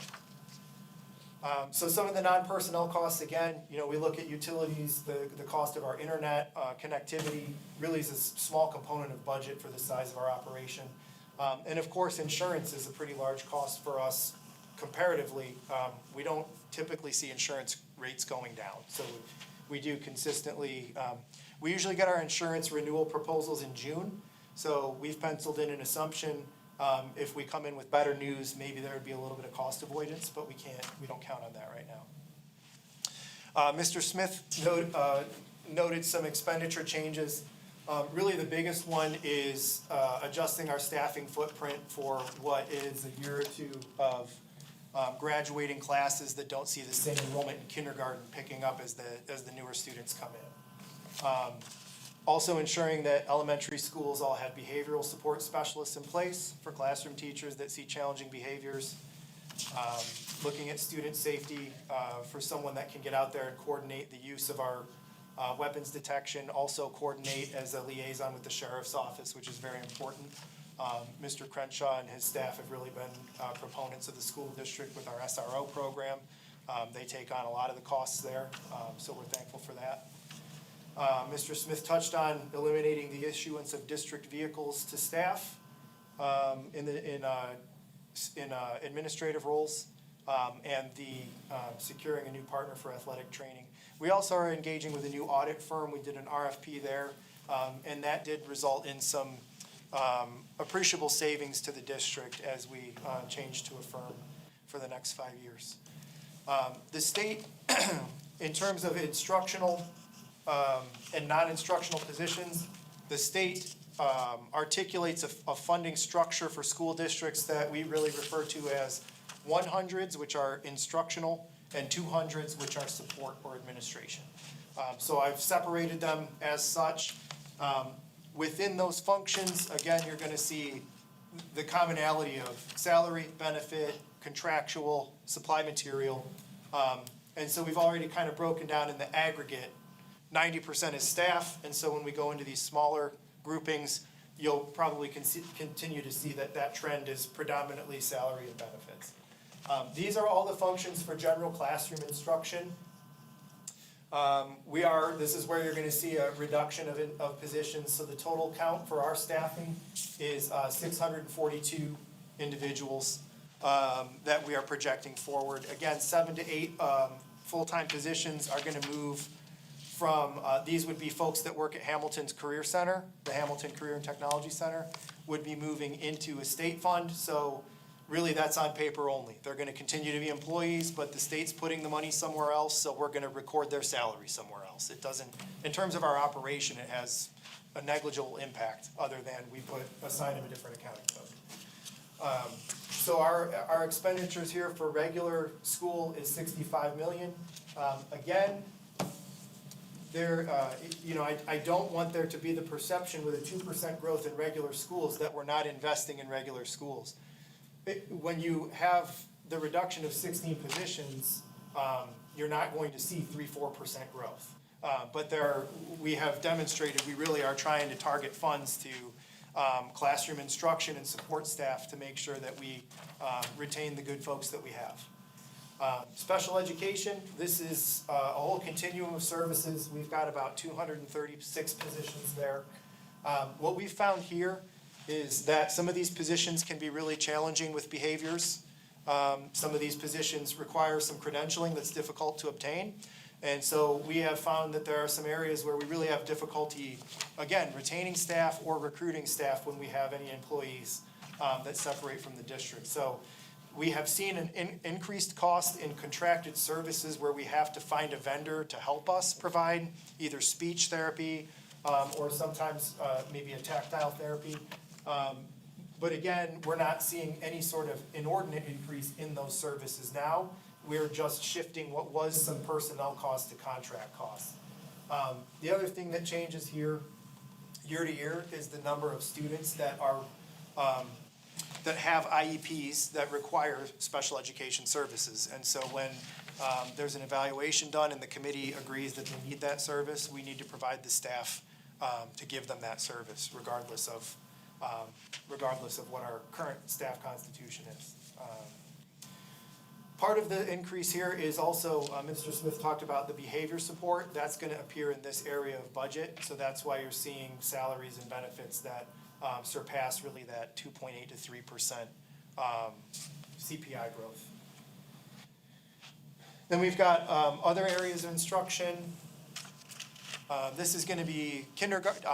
So some of the non-personnel costs, again, you know, we look at utilities, the cost of our internet connectivity really is a small component of budget for the size of our operation. And of course, insurance is a pretty large cost for us comparatively. We don't typically see insurance rates going down. So we do consistently, we usually get our insurance renewal proposals in June. So we've penciled in an assumption. If we come in with better news, maybe there would be a little bit of cost avoidance, but we don't count on that right now. Mr. Smith noted some expenditure changes. Really the biggest one is adjusting our staffing footprint for what is a year or two of graduating classes that don't see the same enrollment in kindergarten picking up as the newer students come in. Also ensuring that elementary schools all have behavioral support specialists in place for classroom teachers that see challenging behaviors. Looking at student safety for someone that can get out there and coordinate the use of our weapons detection, also coordinate as a liaison with the sheriff's office, which is very important. Mr. Crenshaw and his staff have really been proponents of the school district with our SRO program. They take on a lot of the costs there, so we're thankful for that. Mr. Smith touched on eliminating the issuance of district vehicles to staff in administrative roles, and the securing a new partner for athletic training. We also are engaging with a new audit firm. We did an RFP there, and that did result in some appreciable savings to the district as we change to a firm for the next 5 years. The state, in terms of instructional and non-instructional positions, the state articulates a funding structure for school districts that we really refer to as 100s, which are instructional, and 200s, which are support or administration. So I've separated them as such. Within those functions, again, you're gonna see the commonality of salary, benefit, contractual, supply material. And so we've already kind of broken down in the aggregate, 90% is staff, and so when we go into these smaller groupings, you'll probably continue to see that trend is predominantly salary and benefits. These are all the functions for general classroom instruction. This is where you're gonna see a reduction of positions, so the total count for our staffing is 642 individuals that we are projecting forward. Again, 7 to 8 full-time positions are gonna move from, these would be folks that work at Hamilton's Career Center, the Hamilton Career and Technology Center, would be moving into a state fund, so really that's on paper only. They're gonna continue to be employees, but the state's putting the money somewhere else, so we're gonna record their salary somewhere else. It doesn't, in terms of our operation, it has a negligible impact, other than we assign them a different accounting code. So our expenditures here for regular school is 65 million. Again, I don't want there to be the perception with a 2% growth in regular schools that we're not investing in regular schools. When you have the reduction of 16 positions, you're not going to see 3-4% growth. But we have demonstrated we really are trying to target funds to classroom instruction and support staff to make sure that we retain the good folks that we have. Special education, this is a whole continuum of services. We've got about 236 positions there. What we've found here is that some of these positions can be really challenging with behaviors. Some of these positions require some credentialing that's difficult to obtain. And so we have found that there are some areas where we really have difficulty, again, retaining staff or recruiting staff when we have any employees that separate from the district. So we have seen an increased cost in contracted services where we have to find a vendor to help us provide either speech therapy or sometimes maybe a tactile therapy. But again, we're not seeing any sort of inordinate increase in those services now. We're just shifting what was some personnel costs to contract costs. The other thing that changes here year to year is the number of students that are that have IEPs that require special education services. And so when there's an evaluation done and the committee agrees that they need that service, we need to provide the staff to give them that service regardless of what our current staff constitution is. Part of the increase here is also, Mr. Smith talked about the behavior support. That's gonna appear in this area of budget, so that's why you're seeing salaries and benefits that surpass really that 2.8 to 3% CPI growth. Then we've got other areas of instruction. This is gonna be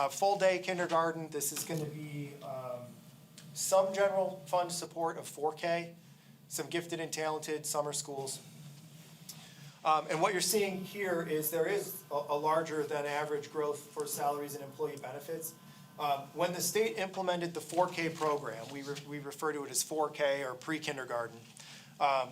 full day kindergarten. This is gonna be some general fund support of 4K, some gifted and talented summer schools. And what you're seeing here is there is a larger than average growth for salaries and employee benefits. When the state implemented the 4K program, we refer to it as 4K or pre-kindergarten.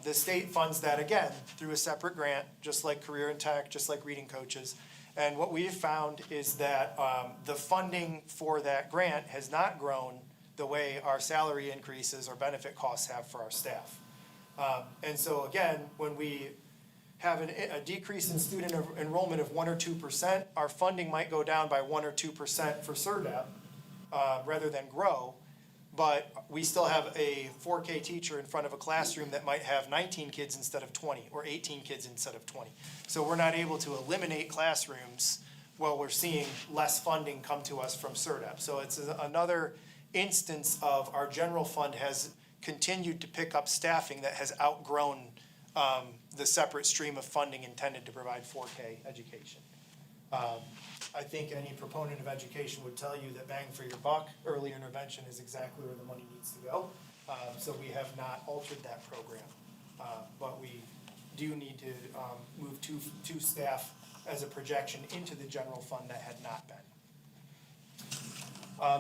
The state funds that again through a separate grant, just like Career and Tech, just like Reading Coaches. And what we've found is that the funding for that grant has not grown the way our salary increases or benefit costs have for our staff. And so again, when we have a decrease in student enrollment of 1 or 2%, our funding might go down by 1 or 2% for CERDEP rather than grow. but we still have a 4K teacher in front of a classroom that might have 19 kids instead of 20, or 18 kids instead of 20. So we're not able to eliminate classrooms while we're seeing less funding come to us from CERDEP. So it's another instance of our general fund has continued to pick up staffing that has outgrown the separate stream of funding intended to provide 4K education. I think any proponent of education would tell you that bang for your buck, early intervention is exactly where the money needs to go. So we have not altered that program. But we do need to move two staff as a projection into the general fund that had not been.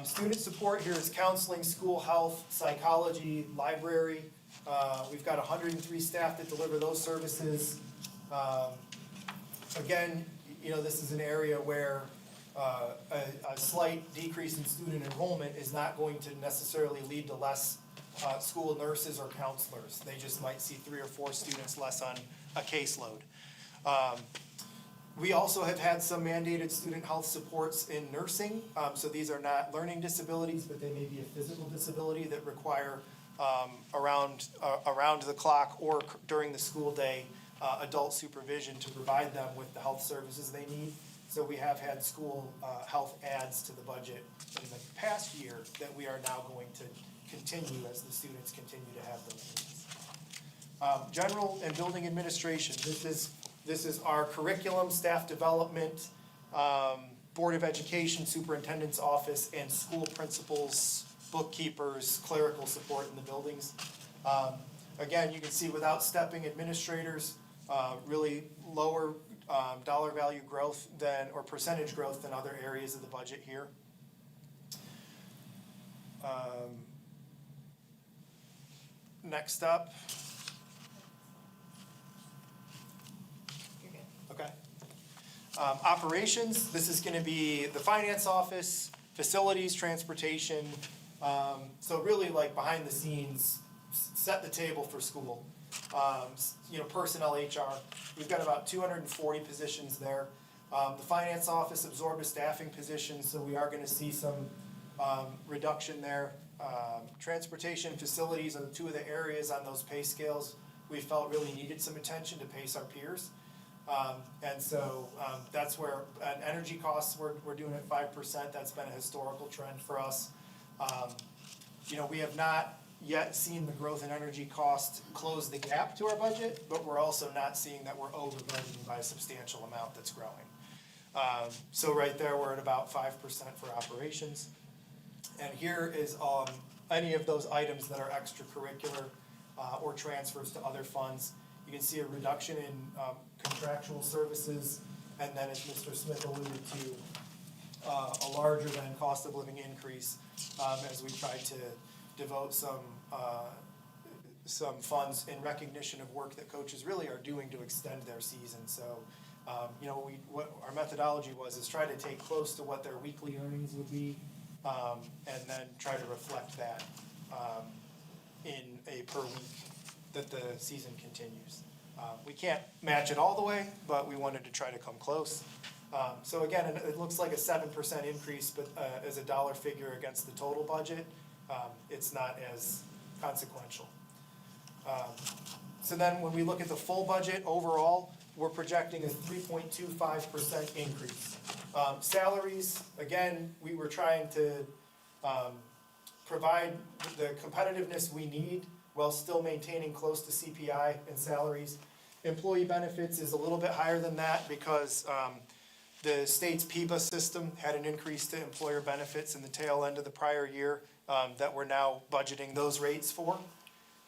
Student support here is counseling, school health, psychology, library. We've got 103 staff that deliver those services. Again, you know, this is an area where a slight decrease in student enrollment is not going to necessarily lead to less school nurses or counselors. They just might see 3 or 4 students less on a caseload. We also have had some mandated student health supports in nursing. So these are not learning disabilities, but they may be a physical disability that require around the clock or during the school day adult supervision to provide them with the health services they need. So we have had school health adds to the budget in the past year that we are now going to continue as the students continue to have those needs. General and building administration, this is our curriculum, staff development, Board of Education, Superintendent's Office, and school principals, bookkeepers, clerical support in the buildings. Again, you can see without stepping administrators, really lower dollar value growth than, or percentage growth than other areas of the budget here. Next up. Okay. Operations, this is gonna be the finance office, facilities, transportation. So really like behind the scenes, set the table for school. You know, personnel, HR, we've got about 240 positions there. The finance office absorbed a staffing position, so we are gonna see some reduction there. Transportation, facilities are 2 of the areas on those pay scales we felt really needed some attention to pace our peers. And so that's where, energy costs, we're doing at 5%, that's been a historical trend for us. You know, we have not yet seen the growth in energy costs close the gap to our budget, but we're also not seeing that we're over budgeting by a substantial amount that's growing. So right there, we're at about 5% for operations. And here is any of those items that are extracurricular or transfers to other funds. You can see a reduction in contractual services, and then as Mr. Smith alluded to, a larger than cost of living increase as we try to devote some funds in recognition of work that coaches really are doing to extend their season. So, you know, what our methodology is try to take close to what their weekly earnings would be, and then try to reflect that in a per week that the season continues. We can't match it all the way, but we wanted to try to come close. So again, it looks like a 7% increase, but as a dollar figure against the total budget, it's not as consequential. So then when we look at the full budget overall, we're projecting a 3.25% increase. Salaries, again, we were trying to provide the competitiveness we need while still maintaining close to CPI in salaries. Employee benefits is a little bit higher than that because the state's PEBA system had an increase to employer benefits in the tail end of the prior year that we're now budgeting those rates for.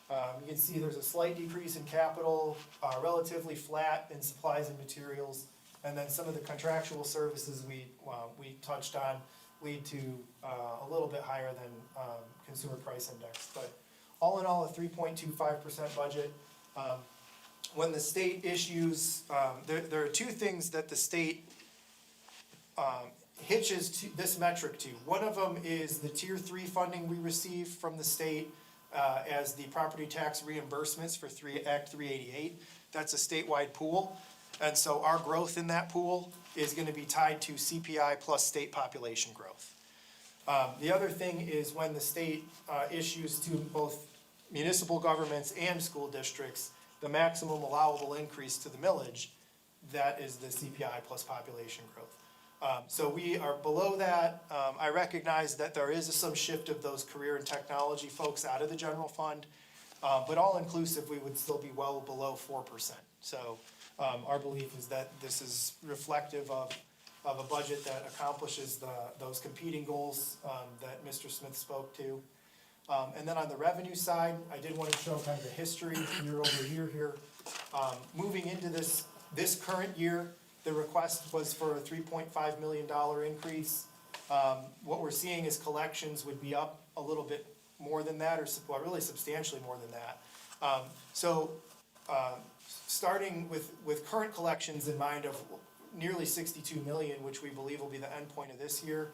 You can see there's a slight decrease in capital, relatively flat in supplies and materials, and then some of the contractual services we touched on lead to a little bit higher than consumer price index. But all in all, a 3.25% budget. When the state issues, there are 2 things that the state hitches this metric to. One of them is the Tier 3 funding we receive from the state as the property tax reimbursements for Act 388. That's a statewide pool. And so our growth in that pool is gonna be tied to CPI plus state population growth. The other thing is when the state issues to both municipal governments and school districts, the maximum allowable increase to the millage, that is the CPI plus population growth. So we are below that. I recognize that there is some shift of those career and technology folks out of the general fund, but all inclusive, we would still be well below 4%. So our belief is that this is reflective of a budget that accomplishes those competing goals that Mr. Smith spoke to. And then on the revenue side, I did want to show kind of the history year over year here. Moving into this current year, the request was for a $3.5 million increase. What we're seeing is collections would be up a little bit more than that, or well, really substantially more than that. Starting with current collections in mind of nearly 62 million, which we believe will be the end point of this year,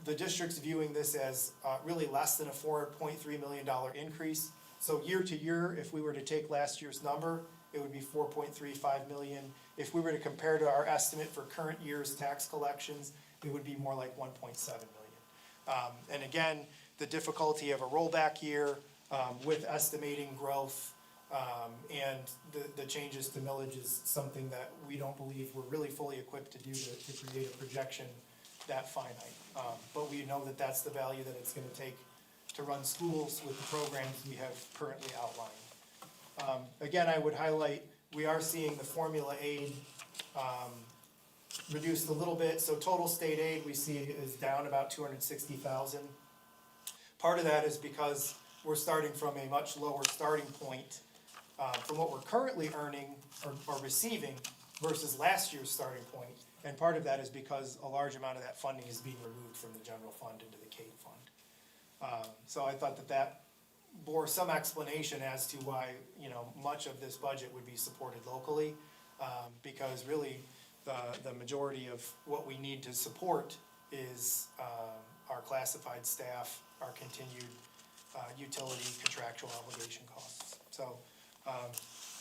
the district's viewing this as really less than a $4.3 million increase. So year to year, if we were to take last year's number, it would be 4.35 million. If we were to compare to our estimate for current year's tax collections, it would be more like 1.7 million. And again, the difficulty of a rollback year with estimating growth and the changes to millage is something that we don't believe we're really fully equipped to do to create a projection that finite. But we know that that's the value that it's gonna take to run schools with the programs we have currently outlined. Again, I would highlight, we are seeing the formula aid reduced a little bit, so total state aid we see is down about 260,000. Part of that is because we're starting from a much lower starting point from what we're currently earning or receiving versus last year's starting point. And part of that is because a large amount of that funding is being removed from the general fund into the CAPE fund. So I thought that bore some explanation as to why, much of this budget would be supported locally. Because really, the majority of what we need to support is our classified staff, our continued utility contractual obligation costs. So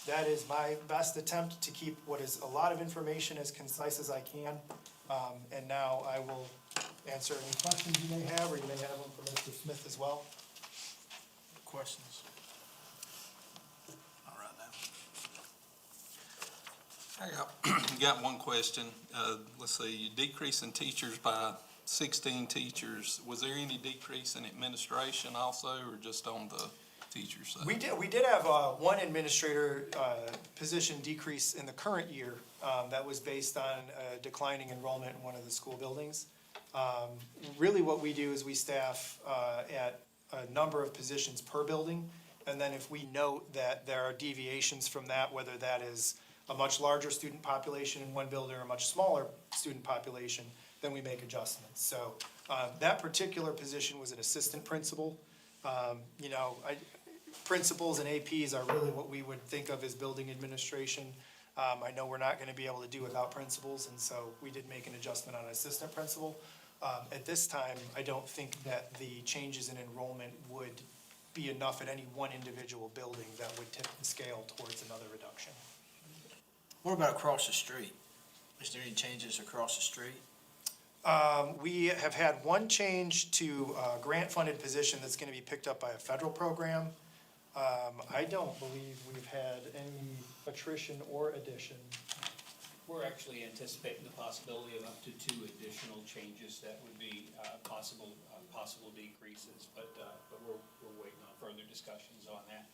that is my best attempt to keep what is a lot of information as concise as I can. And now I will answer any questions you may have, or you may have them for Mr. Smith as well. Questions? All right now. I got one question. Let's see, you decrease in teachers by 16 teachers. Was there any decrease in administration also, or just on the teacher side? We did have one administrator position decrease in the current year that was based on declining enrollment in one of the school buildings. Really what we do is we staff at a number of positions per building, and then if we note that there are deviations from that, whether that is a much larger student population in one building or a much smaller student population, then we make adjustments. So that particular position was an assistant principal. Principals and APs are really what we would think of as building administration. I know we're not gonna be able to do without principals, and so we did make an adjustment on assistant principal. At this time, I don't think that the changes in enrollment would be enough at any one individual building that would tip the scale towards another reduction. What about across the street? Is there any changes across the street? We have had one change to a grant-funded position that's gonna be picked up by a federal program. I don't believe we've had any attrition or addition. We're actually anticipating the possibility of up to 2 additional changes that would be possible decreases, but we're waiting on further discussions on that.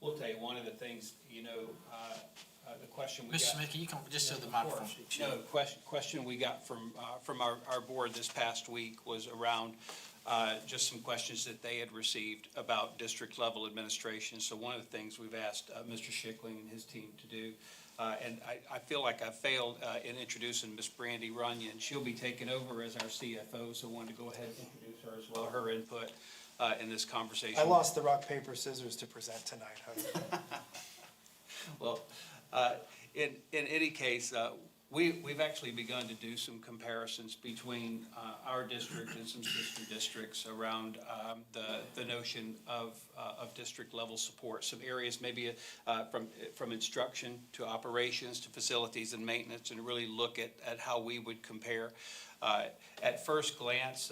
We'll tell you, one of the things, the question we got. Mr. Smith, can you come just to the Of microphone? course. No, question we got from our board this past week was around just some questions that they had received about district level administration. So one of the things we've asked Mr. Schickling and his team to do, and I feel like I failed in introducing Ms. Brandy Runyon. She'll be taking over as our CFO, so wanted to go ahead and introduce her as well, her input in this conversation. I lost the rock, paper, scissors to present tonight. Well, in any case, we've actually begun to do some comparisons between our district and some sister districts around the notion of district level support. Some areas maybe from instruction to operations to facilities and maintenance, and really look at how we would compare. At first glance,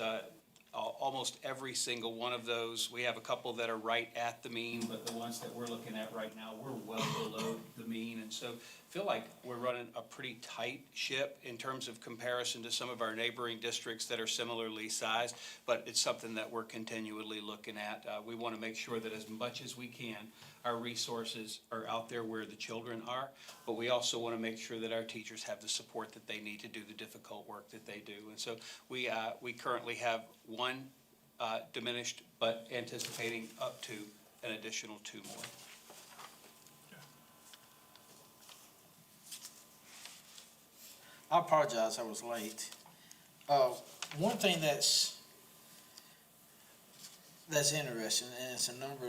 almost every single one of those. We have a couple that are right at the mean, but the ones that we're looking at right now, we're well below the mean. And so feel like we're running a pretty tight ship in terms of comparison to some of our neighboring districts that are similarly sized, but it's something that we're continually looking at. We want to make sure that as much as we can, our resources are out there where the children are, but we also want to make sure that our teachers have the support that they need to do the difficult work that they do. And so we currently have one diminished, but anticipating up to an additional 2 more. I apologize, I was late. One thing that's interesting, and it's a number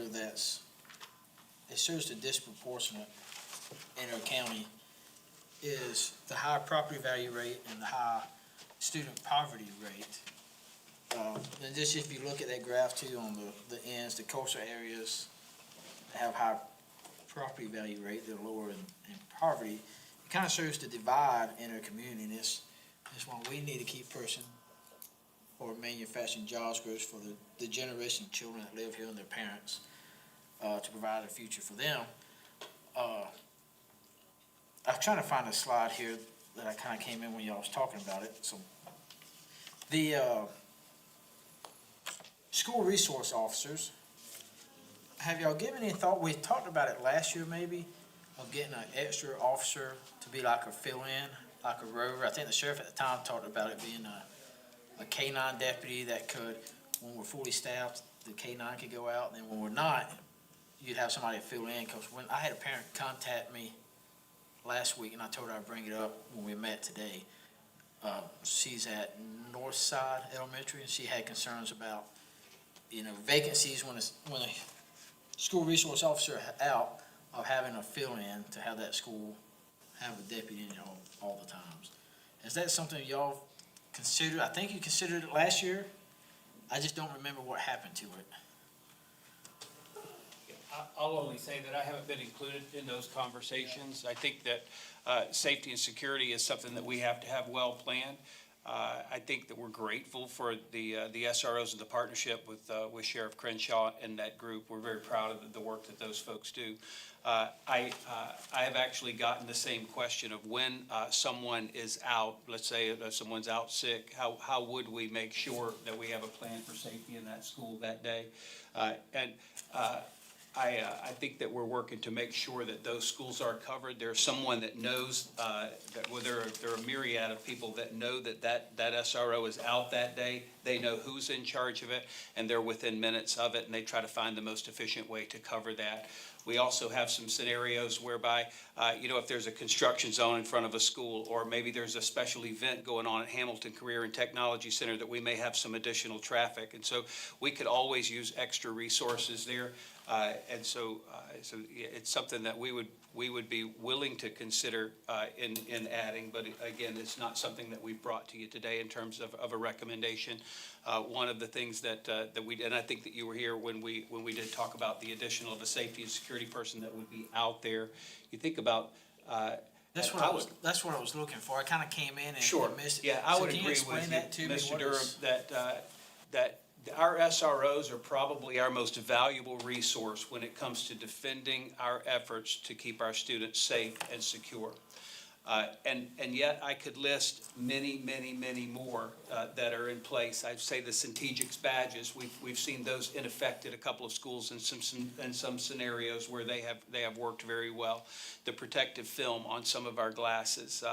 it shows the disproportionate in our county, is the high property value rate and the high student poverty rate. And just if you look at that graph too, on the ends, the coastal areas have high property value rate, they're lower in poverty. It kind of shows the divide in our community, and it's one we need to keep pushing for manufacturing jobs growth for the generation of children that live here and their parents, to provide a future for them. I'm trying to find a slide here that I kind of came in when y'all was talking about it. So the school resource officers, have y'all given any thought, we talked about it last year maybe, of getting an extra officer to be like a fill-in, like a rover. I think the sheriff at the time talked about it being a K-9 deputy that could, when we're fully staffed, the K-9 could go out, and then when we're not, you'd have somebody to fill in. Because when I had a parent contact me last week, and I told her I'd bring it up when we met today, she's at Northside Elementary, and she had concerns about, vacancies when a school resource officer out, of having a fill-in to have that school have a deputy in all the times. Is that something y'all considered? I think you considered it last year. I just don't remember what happened to it. I'll only say that I haven't been included in those conversations. I think that safety and security is something that we have to have well planned. I think that we're grateful for the SROs and the partnership with Sheriff Crenshaw and that group. We're very proud of the work that those folks do. I have actually gotten the same question of when someone is out, let's say someone's out sick, how would we make sure that we have a plan for safety in that school that day? I think that we're working to make sure that those schools are covered. There's someone that knows, there are a myriad of people that know that SRO is out that day. They know who's in charge of it, and they're within minutes of it, and they try to find the most efficient way to cover that. We also have some scenarios whereby, if there's a construction zone in front of a school, or maybe there's a special event going on at Hamilton Career and Technology Center, that we may have some additional traffic. And so we could always use extra resources there. So it's something that we would be willing to consider in adding, but again, it's not something that we've brought to you today in terms of a recommendation. One of the things that we did, and I think that you were here when we did talk about the additional of a safety and security person that would be out there. You think about. That's what I was looking for. I kind of came in and Sure. missed it. Yeah, I So would can agree explain with that to you, me? Mr. What Durham, is- that our SROs are probably our most valuable resource when it comes to defending our efforts to keep our students safe and secure. And yet I could list many, many, many more that are in place. I'd say the Centegix badges, we've seen those in effect at a couple of schools in some scenarios where they have worked very well. The protective film on some of our glasses,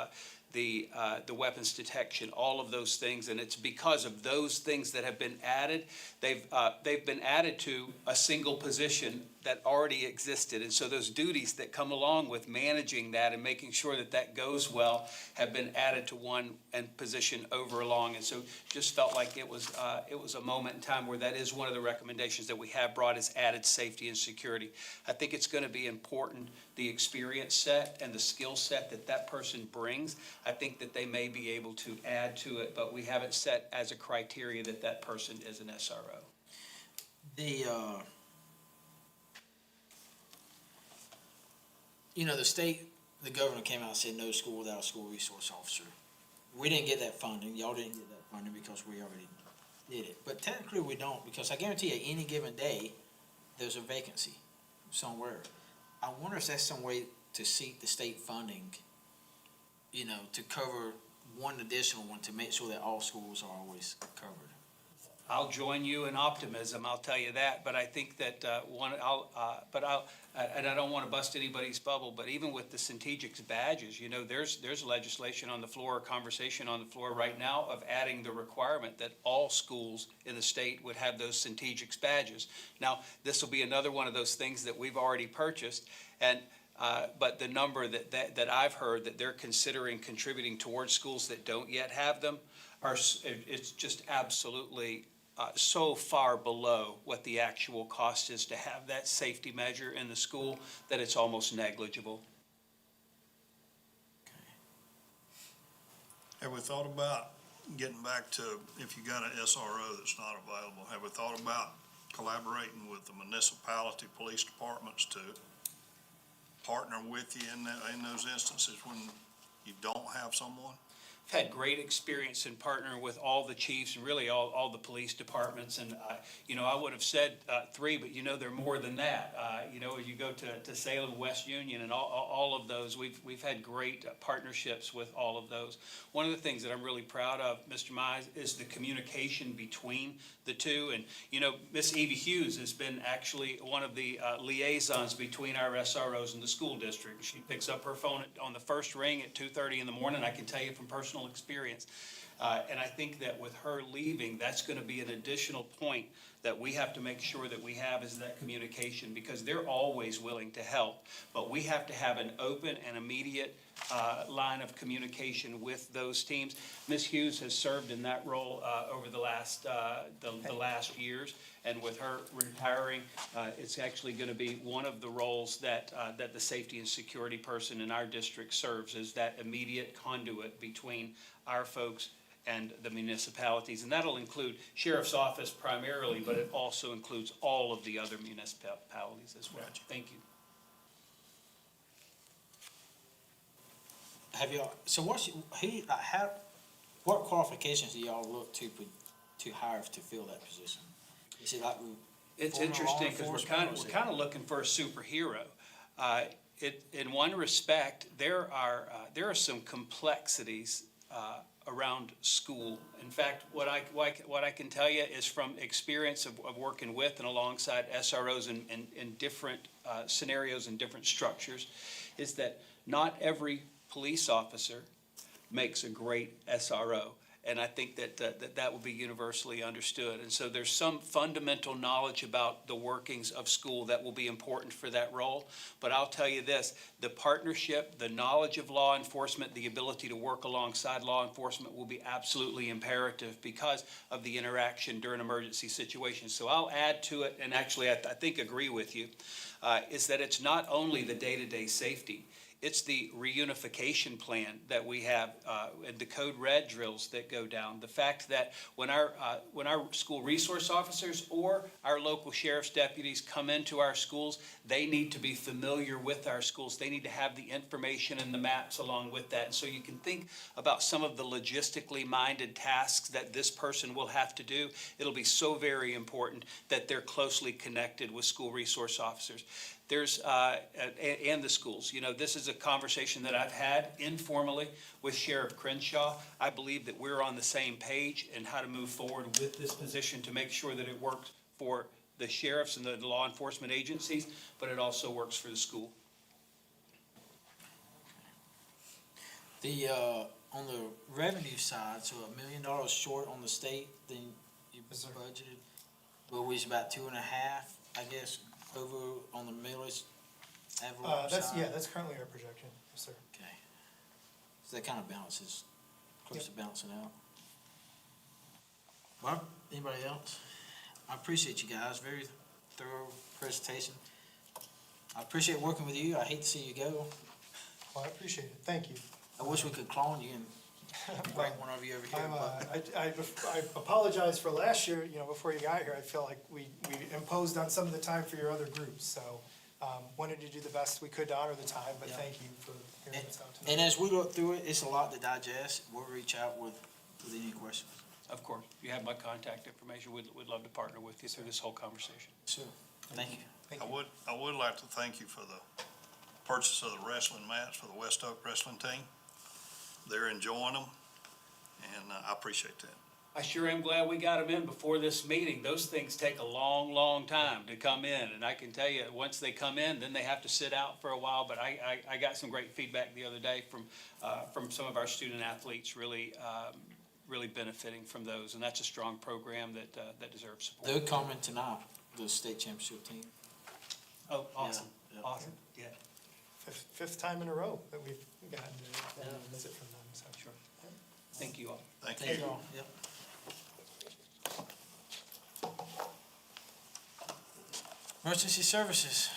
the weapons detection, all of those things, and it's because of those things that have been added. They've been added to a single position that already existed, and so those duties that come along with managing that and making sure that that goes well have been added to one and position over along. And so just felt like it was a moment in time where that is one of the recommendations that we have brought, is added safety and security. I think it's going to be important, the experience set and the skill set that person brings. I think that they may be able to add to it, but we haven't set as a criteria that person is an SRO. The governor came out and said no school without a school resource officer. We didn't get that funding. Y'all didn't get that funding because we already did it. But technically we don't, because I guarantee you, any given day, there's a vacancy somewhere. I wonder if that's some way to seek the state funding, you know, to cover one additional one, to make sure that all schools are always covered. I'll join you in optimism, I'll tell you that, but I think that, and I don't want to bust anybody's bubble, but even with the Centegix badges, you know, there's legislation on the floor, conversation on the floor right now of adding the requirement that all schools in the state would have those Centegix badges. Now, this will be another one of those things that we've already purchased, and but the number that I've heard that they're considering contributing towards schools that don't yet have them it's just absolutely so far below what the actual cost is to have that safety measure in the school that it's almost negligible. Have we thought about getting back to, if you got an SRO that's not available, have we thought about collaborating with the municipality police departments to partner with you in those instances when you don't have someone? I've had great experience in partnering with all the chiefs and really all the police departments. And, you know, I would have said 3, but, you know, they're more than that. You know, you go to Salem, West Union, and all of those, we've had great partnerships with all of those. One of the things that I'm really proud of, Mr. Mize, is the communication between the two. And, you know, Miss Evie Hughes has been actually one of the liaisons between our SROs and the school district. She picks up her phone on the first ring at 2:30 in the morning. I can tell you from personal experience. And I think that with her leaving, that's going to be an additional point that we have to make sure that we have is that communication, because they're always willing to help. But we have to have an open and immediate line of communication with those teams. Ms. Hughes has served in that role over the last years. And with her retiring, it's actually going to be one of the roles that the safety and security person in our district serves, is that immediate conduit between our folks and the municipalities. And that'll include Sheriff's Office primarily, but it also includes all of the other municipalities as well. Thank you. Have y'all, so what qualifications do y'all look to hire to fill that position? Is it like It's former law interesting because we're enforcement, or is kind of looking for a superhero. In one respect, there are some complexities around school. In fact, what I can tell you is from experience of working with and alongside SROs in different scenarios and different structures, is that not every police officer makes a great SRO. And I think that will be universally understood. And so there's some fundamental knowledge about the workings of school that will be important for that role. But I'll tell you this, the partnership, the knowledge of law enforcement, the ability to work alongside law enforcement will be absolutely imperative because of the interaction during emergency situations. So I'll add to it, and actually I think agree with you, is that it's not only the day-to-day safety, it's the reunification plan that we have, and the code red drills that go down. The fact that when our school resource officers or our local sheriff's deputies come into our schools, they need to be familiar with our schools. They need to have the information and the maps along with that. And so you can think about some of the logistically minded tasks that this person will have to do. It'll be so very important that they're closely connected with school resource officers. There's, and the schools. You know, this is a conversation that I've had informally with Sheriff Crenshaw. I believe that we're on the same page in how to move forward with this position to make sure that it works for the sheriffs and the law enforcement agencies, but it also works for the school. On the revenue side, so $1 million short on the state than you budgeted, but we was about 2.5, I guess, over on the millage Avalon side? That's currently our projection, yes, sir. Okay. So that kind of balances, close to balancing out. Well, anybody else? I appreciate you guys, very thorough presentation. I appreciate working with you, I hate to see you go. Well, I appreciate it, thank you. I wish we could clone you and bring one of you over here, but. I apologize for last year, you know, before you got here, I feel like we imposed on some of the time for your other groups, so, wanted to do the best we could to honor the time, but Yeah. thank you for hearing us out tonight. And as we look through it, it's a lot to digest. We'll reach out with any questions. of course, you have my contact information. We'd love to partner with you through this whole conversation. Sure. Thank you. I would like to thank you for the purchase of the wrestling mats for the West Oak wrestling team. They're enjoying them, and I appreciate that. I sure am glad we got them in before this meeting. Those things take a long, long time to come in, and I can tell you, once they come in, then they have to sit out for a while. But I got some great feedback the other day from some of our student athletes really benefiting from those, and that's a strong program that deserves support. They're coming tonight, the state championship team. Oh, awesome, Yeah. awesome, yeah. Fifth time in a row that we've gotten a visit from them, so. Sure. Thank you all. Thank you. Thank you all. Yep. Emergency services.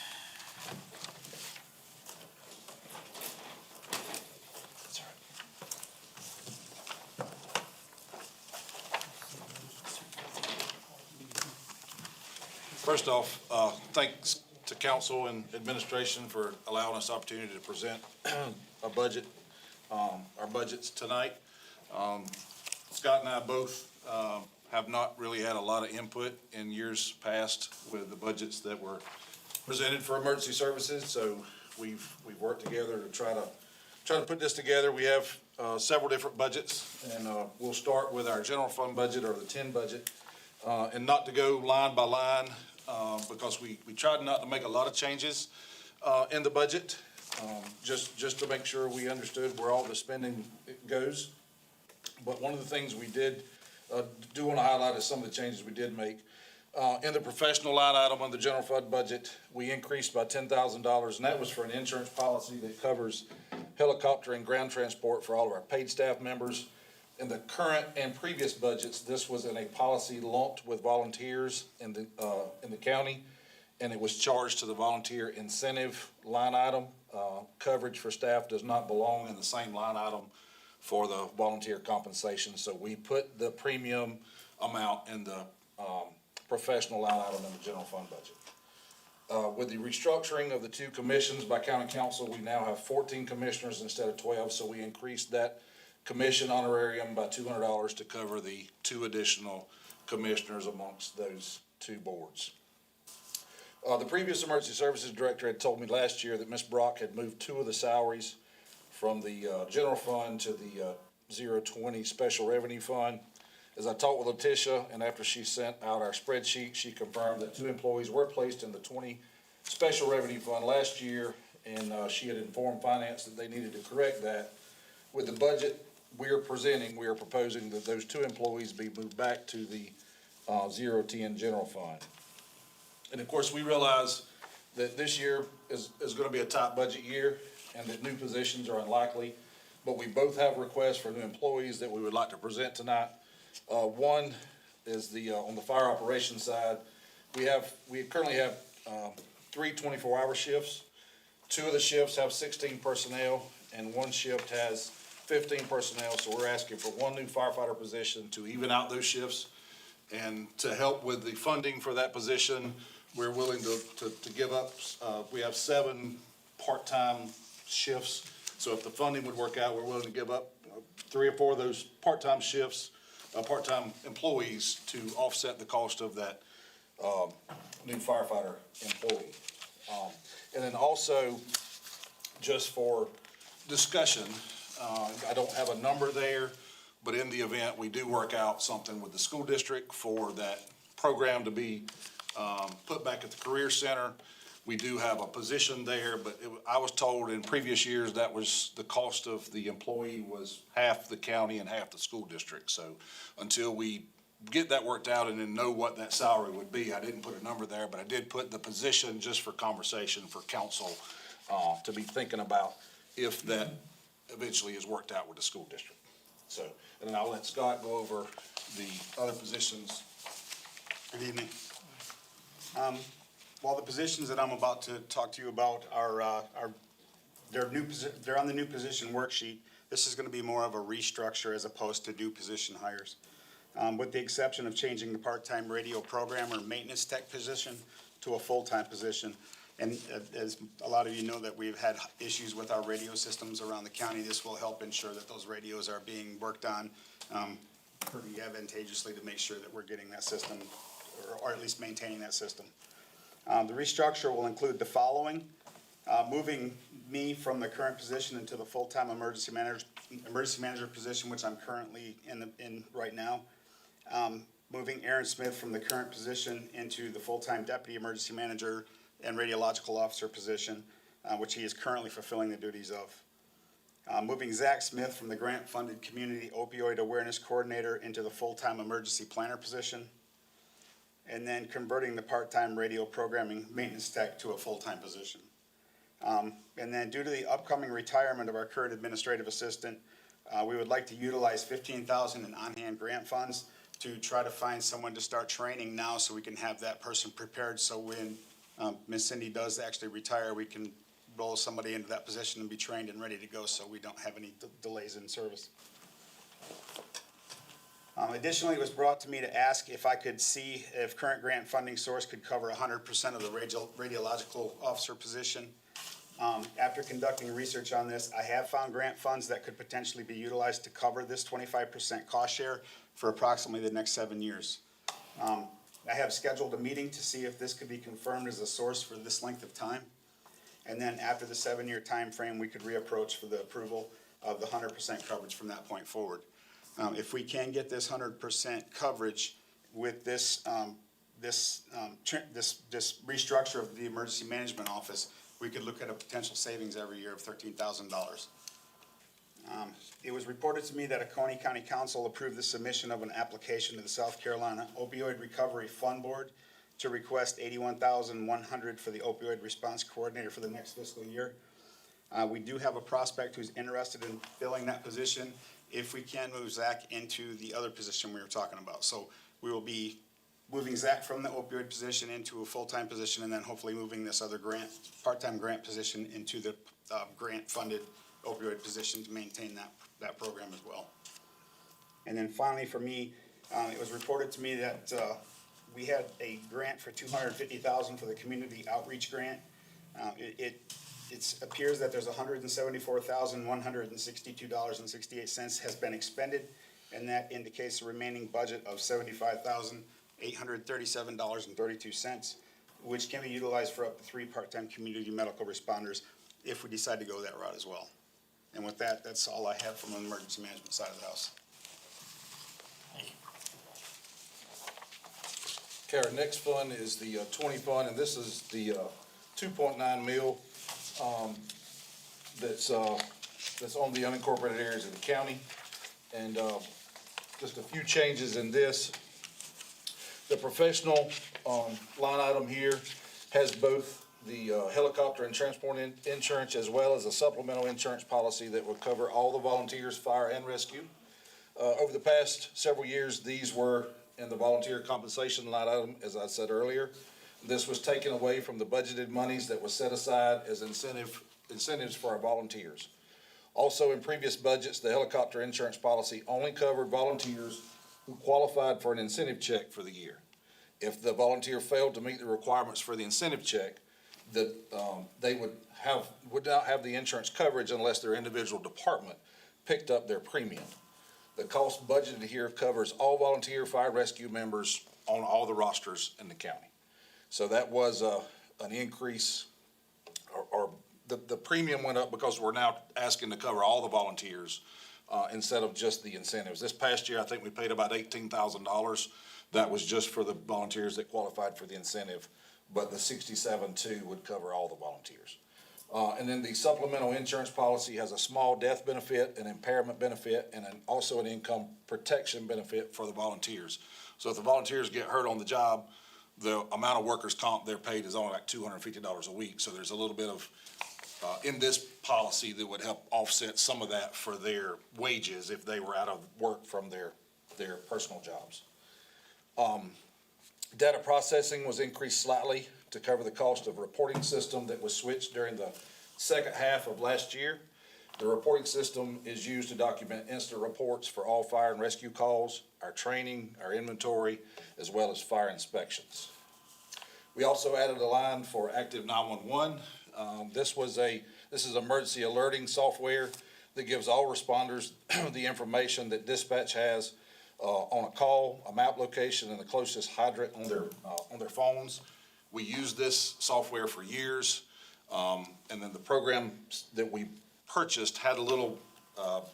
First off, thanks to council and administration for allowing us the opportunity to present our budgets tonight. Scott and I both have not really had a lot of input in years past with the budgets that were presented for emergency services, so we've worked together to try to put this together. We have several different budgets, and we'll start with our general fund budget, or the 10 budget, and not to go line by line, because we tried not to make a lot of changes in the budget, just to make sure we understood where all the spending goes. But one of the things we did do want to highlight is some of the changes we did make. In the professional line item on the general fund budget, we increased by $10,000, and that was for an insurance policy that covers helicopter and ground transport for all of our paid staff members. In the current and previous budgets, this was in a policy lumped with volunteers in the county, and it was charged to the volunteer incentive line item. Coverage for staff does not belong in the same line item for the volunteer compensation, so we put the premium amount in the professional line item in the general fund budget. With the restructuring of the 2 commissions by county council, we now have 14 commissioners instead of 12, so we increased that commission honorarium by $200 to cover the 2 additional commissioners amongst those 2 boards. The previous emergency services director had told me last year that Ms. Brock had moved 2 of the salaries from the general fund to the 020 special revenue fund. As I talked with Letitia, and after she sent out our spreadsheet, she confirmed that 2 employees were placed in the 20 special revenue fund last year, and she had informed finance that they needed to correct that. With the budget we are proposing that those 2 employees be moved back to the 010 general fund. And of course, we realize that this year is gonna be a tight budget year, and that new positions are unlikely, but we both have requests for new employees that we would like to present tonight. One is on the fire operations side, we currently have 3 24-hour shifts. 2 of the shifts have 16 personnel, and 1 shift has 15 personnel, so we're asking for 1 new firefighter position to even out those shifts. And to help with the funding for that position, we're willing to give up, we have 7 part-time shifts. So if the funding would work out, we're willing to give up 3 or 4 of those part-time shifts, part-time employees to offset the cost of that new firefighter employee. And then also, just for discussion, I don't have a number there, but in the event we do work out something with the school district for that program to be put back at the Career Center, we do have a position there, but I was told in previous years that was the cost of the employee was half the county and half the school district. So until we get that worked out and then know what that salary would be, I didn't put a number there, but I did put the position just for conversation for council to be thinking about if that eventually is worked out with the school district. So, and then I'll let Scott go over the other positions. Good evening. While the positions that I'm about to talk to you about are they're on the new position worksheet, this is gonna be more of a restructure as opposed to new position hires. With the exception of changing the part-time radio programmer maintenance tech position to a full-time position. And as a lot of you know that we've had issues with our radio systems around the county, this will help ensure that those radios are being worked on pretty advantageously to make sure that we're getting that system, or at least maintaining that system. The restructure will include the following: moving me from the current position into the full-time emergency manager position, which I'm currently in right now. Moving Aaron Smith from the current position into the full-time deputy emergency manager and radiological officer position, which he is currently fulfilling the duties of. Moving Zach Smith from the grant-funded community opioid awareness coordinator into the full-time emergency planner position. And then converting the part-time radio programming maintenance tech to a full-time position. And then due to the upcoming retirement of our current administrative assistant, we would like to utilize $15,000 in on-hand grant funds to try to find someone to start training now, so we can have that person prepared, so when Ms. Cindy does actually retire, we can roll somebody into that position and be trained and ready to go, so we don't have any delays in service. Additionally, it was brought to me to ask if I could see if current grant funding source could cover 100% of the radiological officer position. After conducting research on this, I have found grant funds that could potentially be utilized to cover this 25% cost share for approximately the next 7 years. I have scheduled a meeting to see if this could be confirmed as a source for this length of time. And then after the 7-year time frame, we could reapproach for the approval of the 100% coverage from that point forward. If we can get this 100% coverage with this restructure of the emergency management office, we could look at a potential savings every year of $13,000. It was reported to me that Oconee County Council approved the submission of an application to the South Carolina Opioid Recovery Fund Board to request $81,100 for the opioid response coordinator for the next fiscal year. We do have a prospect who's interested in filling that position if we can move Zach into the other position we were talking about. So we will be moving Zach from the opioid position into a full-time position, and then hopefully moving this other part-time grant position into the grant-funded opioid position to maintain that program as well. And then finally, for me, it was reported to me that we had a grant for $250,000 for the community outreach grant. It appears that there's $174,162.68 has been expended, and that indicates a remaining budget of $75,837.32, which can be utilized for up to 3 part-time community medical responders if we decide to go that route as well. And with that, that's all I have from the emergency management side of the house. Okay, our next fund is the 20 fund, and this is the 2.9 mil that's on the unincorporated areas of the county. And just a few changes in this. The professional line item here has both the helicopter and transport insurance, as well as a supplemental insurance policy that will cover all the volunteers, fire and rescue. Over the past several years, these were in the volunteer compensation line item, as I said earlier. This was taken away from the budgeted monies that was set aside as incentives for our volunteers. Also, in previous budgets, the helicopter insurance policy only covered volunteers who qualified for an incentive check for the year. If the volunteer failed to meet the requirements for the incentive check, they would not have the insurance coverage unless their individual department picked up their premium. The cost budgeted here covers all volunteer fire rescue members on all the rosters in the county. So that was an increase, or the premium went up because we're now asking to cover all the volunteers instead of just the incentives. This past year, I think we paid about $18,000. That was just for the volunteers that qualified for the incentive, but the 67.2 would cover all the volunteers. And then the supplemental insurance policy has a small death benefit, an impairment benefit, and also an income protection benefit for the volunteers. So if the volunteers get hurt on the job, the amount of workers' comp they're paid is only like $250 a week. So there's a little bit of, in this policy that would help offset some of that for their wages if they were out of work from their personal jobs. Data processing was increased slightly to cover the cost of a reporting system that was switched during the second half of last year. The reporting system is used to document instant reports for all fire and rescue calls, our training, our inventory, as well as fire inspections. We also added a line for Active 911. This is emergency alerting software that gives all responders the information that dispatch has on a call, a map location, and the closest hydrant on their phones. We used this software for years, and then the program that we purchased had a little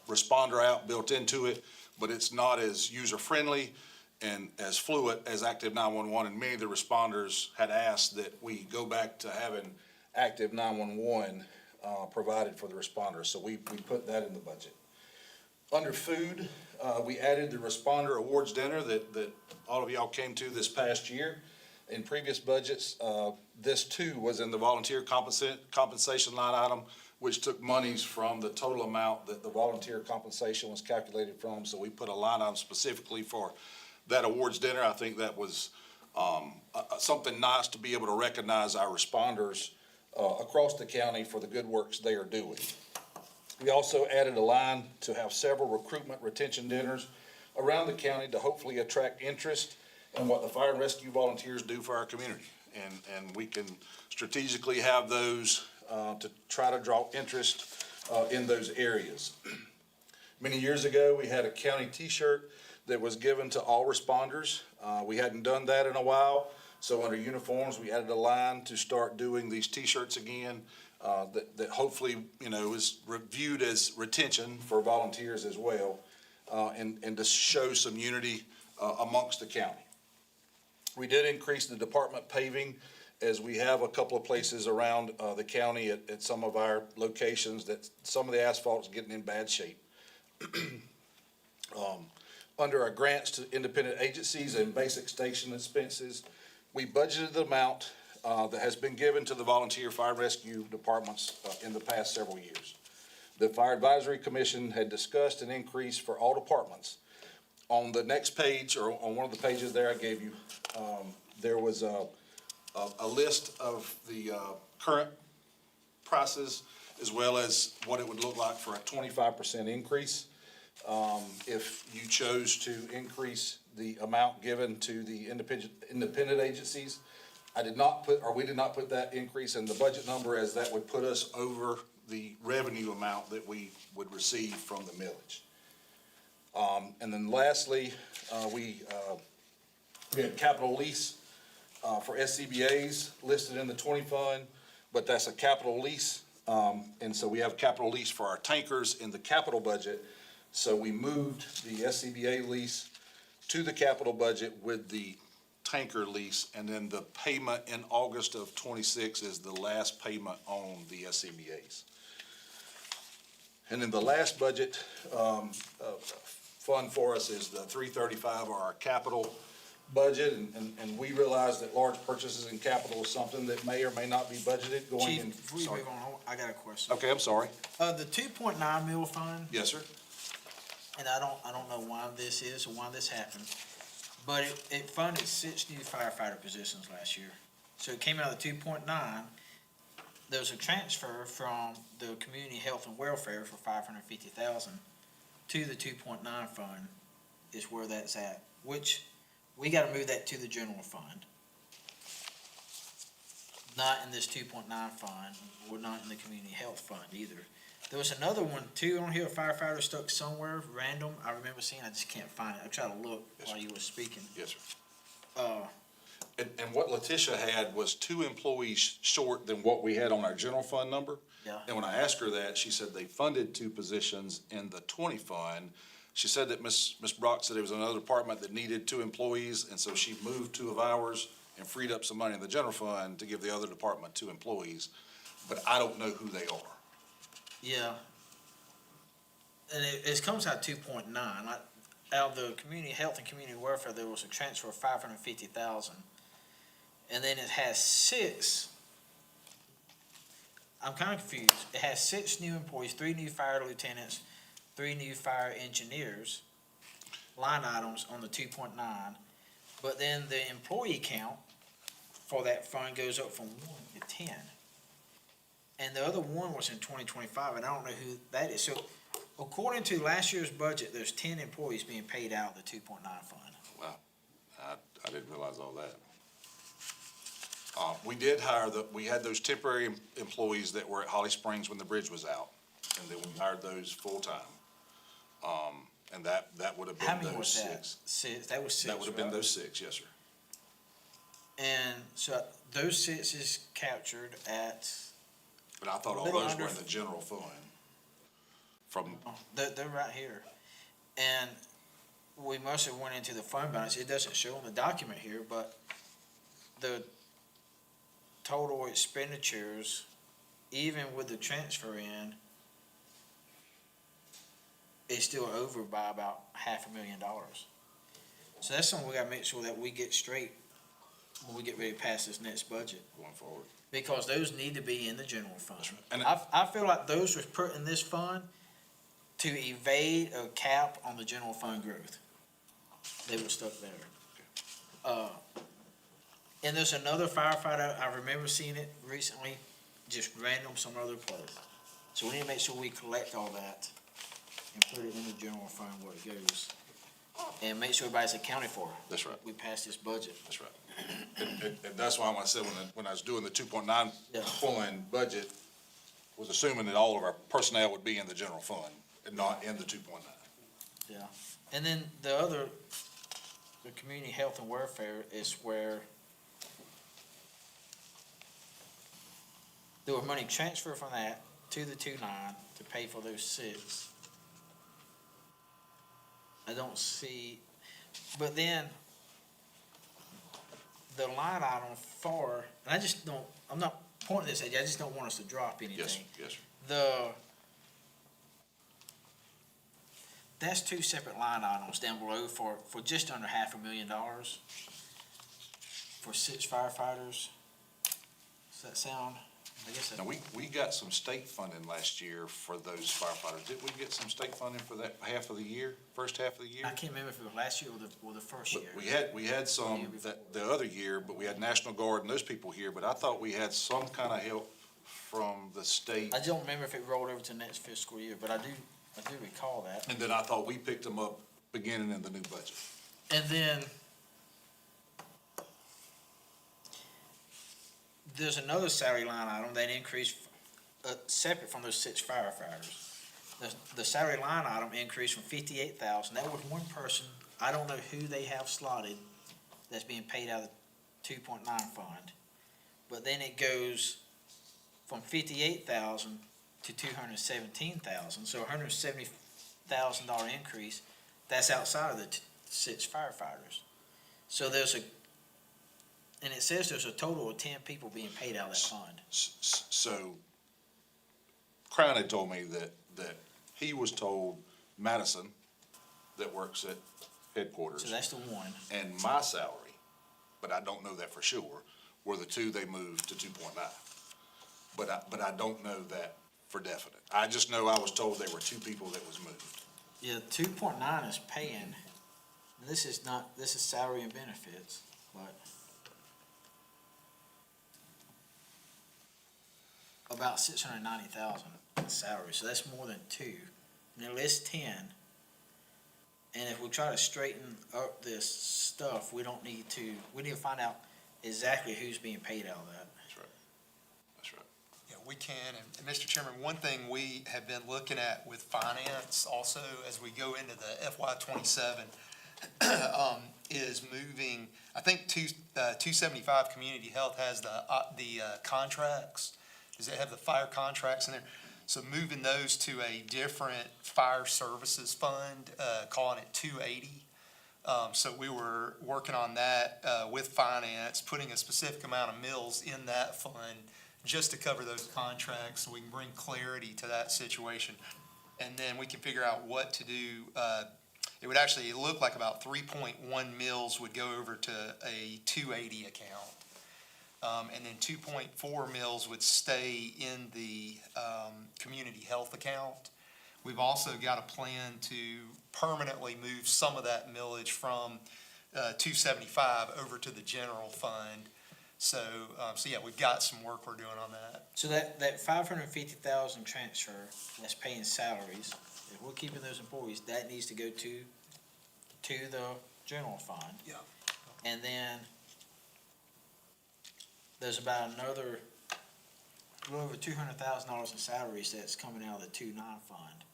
responder app built into it, but it's not as user-friendly and as fluid as Active 911, and many of the responders had asked that we go back to having Active 911 provided for the responders, so we put that in the budget. Under food, we added the Responder Awards Dinner that all of y'all came to this past year. In previous budgets, this too was in the volunteer compensation line item, which took monies from the total amount that the volunteer compensation was calculated from, so we put a line item specifically for that awards dinner. I think that was something nice to be able to recognize our responders across the county for the good works they are doing. We also added a line to have several recruitment retention dinners around the county to hopefully attract interest in what the fire and rescue volunteers do for our community. And we can strategically have those to try to draw interest in those areas. Many years ago, we had a county T-shirt that was given to all responders. We hadn't done that in a while, so under uniforms, we added a line to start doing these T-shirts again that hopefully, is viewed as retention for volunteers as well, and to show some unity amongst the county. We did increase the department paving, as we have a couple of places around the county at some of our locations that some of the asphalt's getting in bad shape. Under our grants to independent agencies and basic station expenses, we budgeted the amount that has been given to the volunteer fire and rescue departments in the past several years. The Fire Advisory Commission had discussed an increase for all departments. On the next page, or on one of the pages there I gave you, there was a list of the current prices as well as what it would look like for a 25% increase. If you chose to increase the amount given to the independent agencies, we did not put that increase in the budget number, as that would put us over the revenue amount that we would receive from the millage. And then lastly, we had capital lease for SCBA's listed in the 20 fund, but that's a capital lease. And so we have capital lease for our tankers in the capital budget. So we moved the SCBA lease to the capital budget with the tanker lease, and then the payment in August of 26 is the last payment on the SCBA's. And then the last budget fund for us is the 335, or our capital budget, and we realize that large purchases in capital is something that may or may not be budgeted going in. Chief, before you Sorry. move on, I got a question. Okay, I'm sorry. The 2.9 mil fund, Yes, sir. and I don't know why this is or why this happened, but it funded 6 new firefighter positions last year. So it came out of the 2.9. There was a transfer from the community health and welfare for 550,000 to the 2.9 fund is where that's at, which we gotta move that to the general fund. Not in this 2.9 fund, or not in the community health fund either. There was another one too on here, a firefighter stuck somewhere random, I remember seeing, I just can't find it, I tried to look Yes, while sir. you were speaking. Yes, sir. And what Letitia had was 2 employees short than what we had on our general fund number. Yeah. And when I asked her that, she said they funded 2 positions in the 20 fund. She said that Ms. Brock said there was another department that needed 2 employees, and so she moved 2 of ours and freed up some money in the general fund to give the other department 2 employees. But I don't know who they are. Yeah. And it comes out 2.9, out of the community health and community welfare, there was a transfer of 550,000. And then it has 6, I'm kinda confused, it has 6 new employees, 3 new fire lieutenants, 3 new fire engineers, line items on the 2.9, but then the employee count for that fund goes up from 1 to 10. And the other one was in 2025, and I don't know who that is. So according to last year's budget, there's 10 employees being paid out of the 2.9 fund. Wow, I didn't realize all that. We did hire we had those temporary employees that were at Holly Springs when the bridge was out, and then we hired those full-time. And that would have How been many those was that? six. Six, that was six, That would have been right? those six, yes, sir. And so those six is captured at, But I thought all Little those were under- in the general fund. From, they're right here. And we must have went into the fund balance. It doesn't show on the document here, but the total expenditures, even with the transfer in, is still over by about $500,000. So that's something we gotta make sure that we get straight when we get ready to pass this next budget. going forward. Because those need to be in the general fund. That's right. And I feel like those was put in this fund to evade a cap on the general fund growth. They were stuck there. And there's another firefighter, I remember seeing it recently, just random some other place. So we need to make sure we collect all that and put it in the general fund where it goes. And make sure everybody's accounted for. That's right. We pass this budget. That's right. And that's why when I said, when I was doing the 2.9 Yeah. fund budget, was assuming that all of our personnel would be in the general fund and not in the 2.9. Yeah, and then the community health and welfare is where there was money transferred from that to the 2.9 to pay for those six. I don't see, but then the line item for, and I just don't, I'm not pointing this at you, I just don't want us to drop anything. Yes, yes, sir. That's two separate line items down below for just under $500,000 for 6 firefighters. Does that sound, I guess Now, we got some state funding last year for those firefighters. Did we get some state funding for that half of the year, first half of the year? I can't remember if it was last year or the first year. We had some that, the other year, but we had National Guard and those people here, but I thought we had some kind of help from the state. I don't remember if it rolled over to next fiscal year, but I do recall that. And then I thought we picked them up beginning in the new budget. And then there's another salary line item that increased, separate from those 6 firefighters. The salary line item increased from 58,000. That was one person, I don't know who they have slotted, that's being paid out of the 2.9 fund. But then it goes from 58,000 to 217,000, so $170,000 increase. That's outside of the 6 firefighters. So and it says there's a total of 10 people being paid out of that fund. So Crown had told me that he was told Madison, that works at headquarters, So that's the one. and my salary, but I don't know that for sure, were the two they moved to 2.9. But I don't know that for definite. I just know I was told there were 2 people that was moved. Yeah, 2.9 is paying, this is salary and benefits, but about 690,000 in salary, so that's more than 2. And it lists 10. And if we try to straighten up this stuff, we need to find out exactly who's being paid out of that. That's right. That's right. Yeah, we can, and Mr. Chairman, one thing we have been looking at with finance also as we go into the FY '27 is moving, I think 275 Community Health has the contracts. Does it have the fire contracts in there? So moving those to a different fire services fund, calling it 280. So we were working on that with finance, putting a specific amount of mills in that fund just to cover those contracts, so we can bring clarity to that situation. And then we can figure out what to do. It would actually look like about 3.1 mills would go over to a 280 account. And then 2.4 mills would stay in the community health account. We've also got a plan to permanently move some of that millage from 275 over to the general fund. So yeah, we've got some work we're doing on that. So that 550,000 transfer, that's paying salaries, if we're keeping those employees, that needs to go to the general fund. Yeah. And then there's about another, a little over $200,000 in salaries that's coming out of the 2.9 fund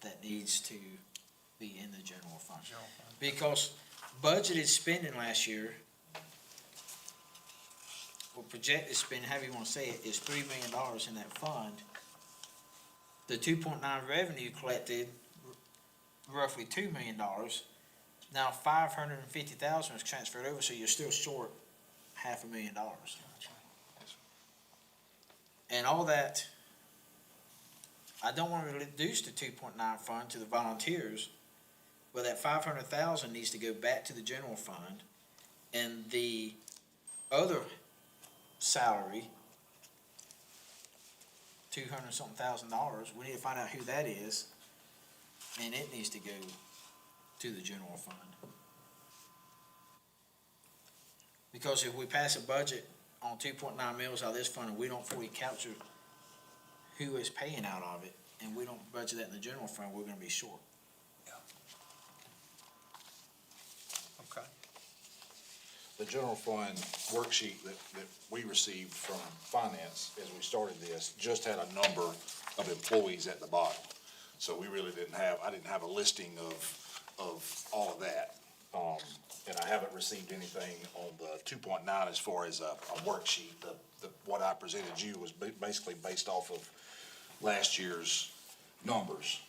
that needs to be in the general fund. Because budgeted spending last year, or projected spending, however you wanna say it, is $3 million in that fund. The 2.9 revenue collected roughly $2 million. Now 550,000 was transferred over, so you're still short $500,000. And all that, I don't wanna reduce the 2.9 fund to the volunteers, but that 500,000 needs to go back to the general fund. And the other salary, $200-something thousand, we need to find out who that is, and it needs to go to the general fund. Because if we pass a budget on 2.9 mils out of this fund and we don't fully capture who is paying out of it, and we don't budget that in the general fund, we're gonna be short. Okay. The general fund worksheet that we received from finance as we started this just had a number of employees at the bottom. So we really I didn't have a listing of all of that. And I haven't received anything on the 2.9 as far as a worksheet. What I presented you was basically based off of last year's numbers.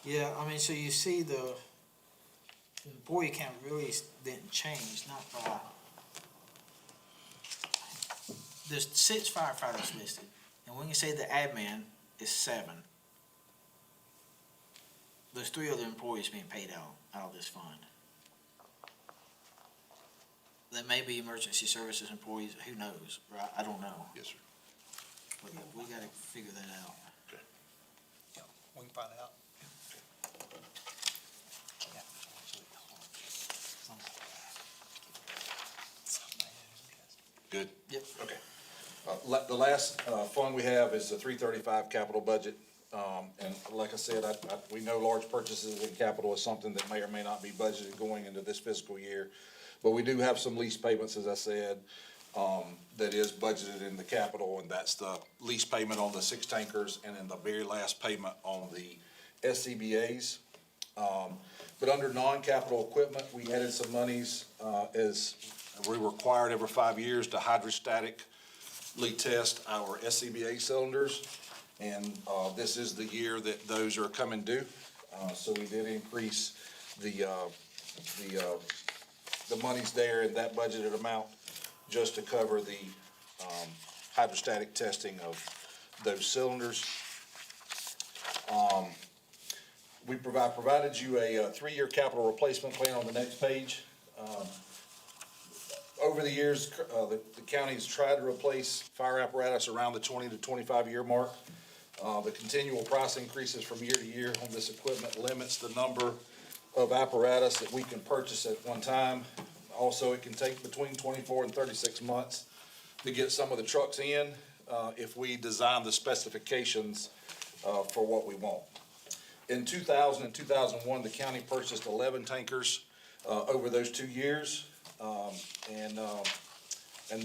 Yeah, I mean, so you see the employee count really didn't change, not by. There's 6 firefighters listed, and we can say the admin is 7. There's 3 other employees being paid out of this fund. That may be emergency services employees, who knows, right? I don't know. Yes, sir. But we gotta figure that out. Yeah, we can find out. Good? Yep. Okay. The last fund we have is the 335 capital budget. And like I said, we know large purchases in capital is something that may or may not be budgeted going into this fiscal year. But we do have some lease payments, as I said, that is budgeted in the capital, and that's the lease payment on the 6 tankers and then the very last payment on the SCBA's. But under non-capital equipment, we added some monies, as we're required every 5 years to hydrostatically test our SCBA cylinders. And, this is the year that those are coming due. So we did increase the monies there in that budgeted amount just to cover the, hydrostatic testing of those cylinders. We provided you a 3-year capital replacement plan on the next page. Over the years, the county's tried to replace fire apparatus around the 20 to 25-year mark. The continual price increases from year to year on this equipment limits the number of apparatus that we can purchase at one time. Also, it can take between 24 and 36 months to get some of the trucks in, if we design the specifications, for what we want. In 2000 and 2001, the county purchased 11 tankers, over those 2 years. And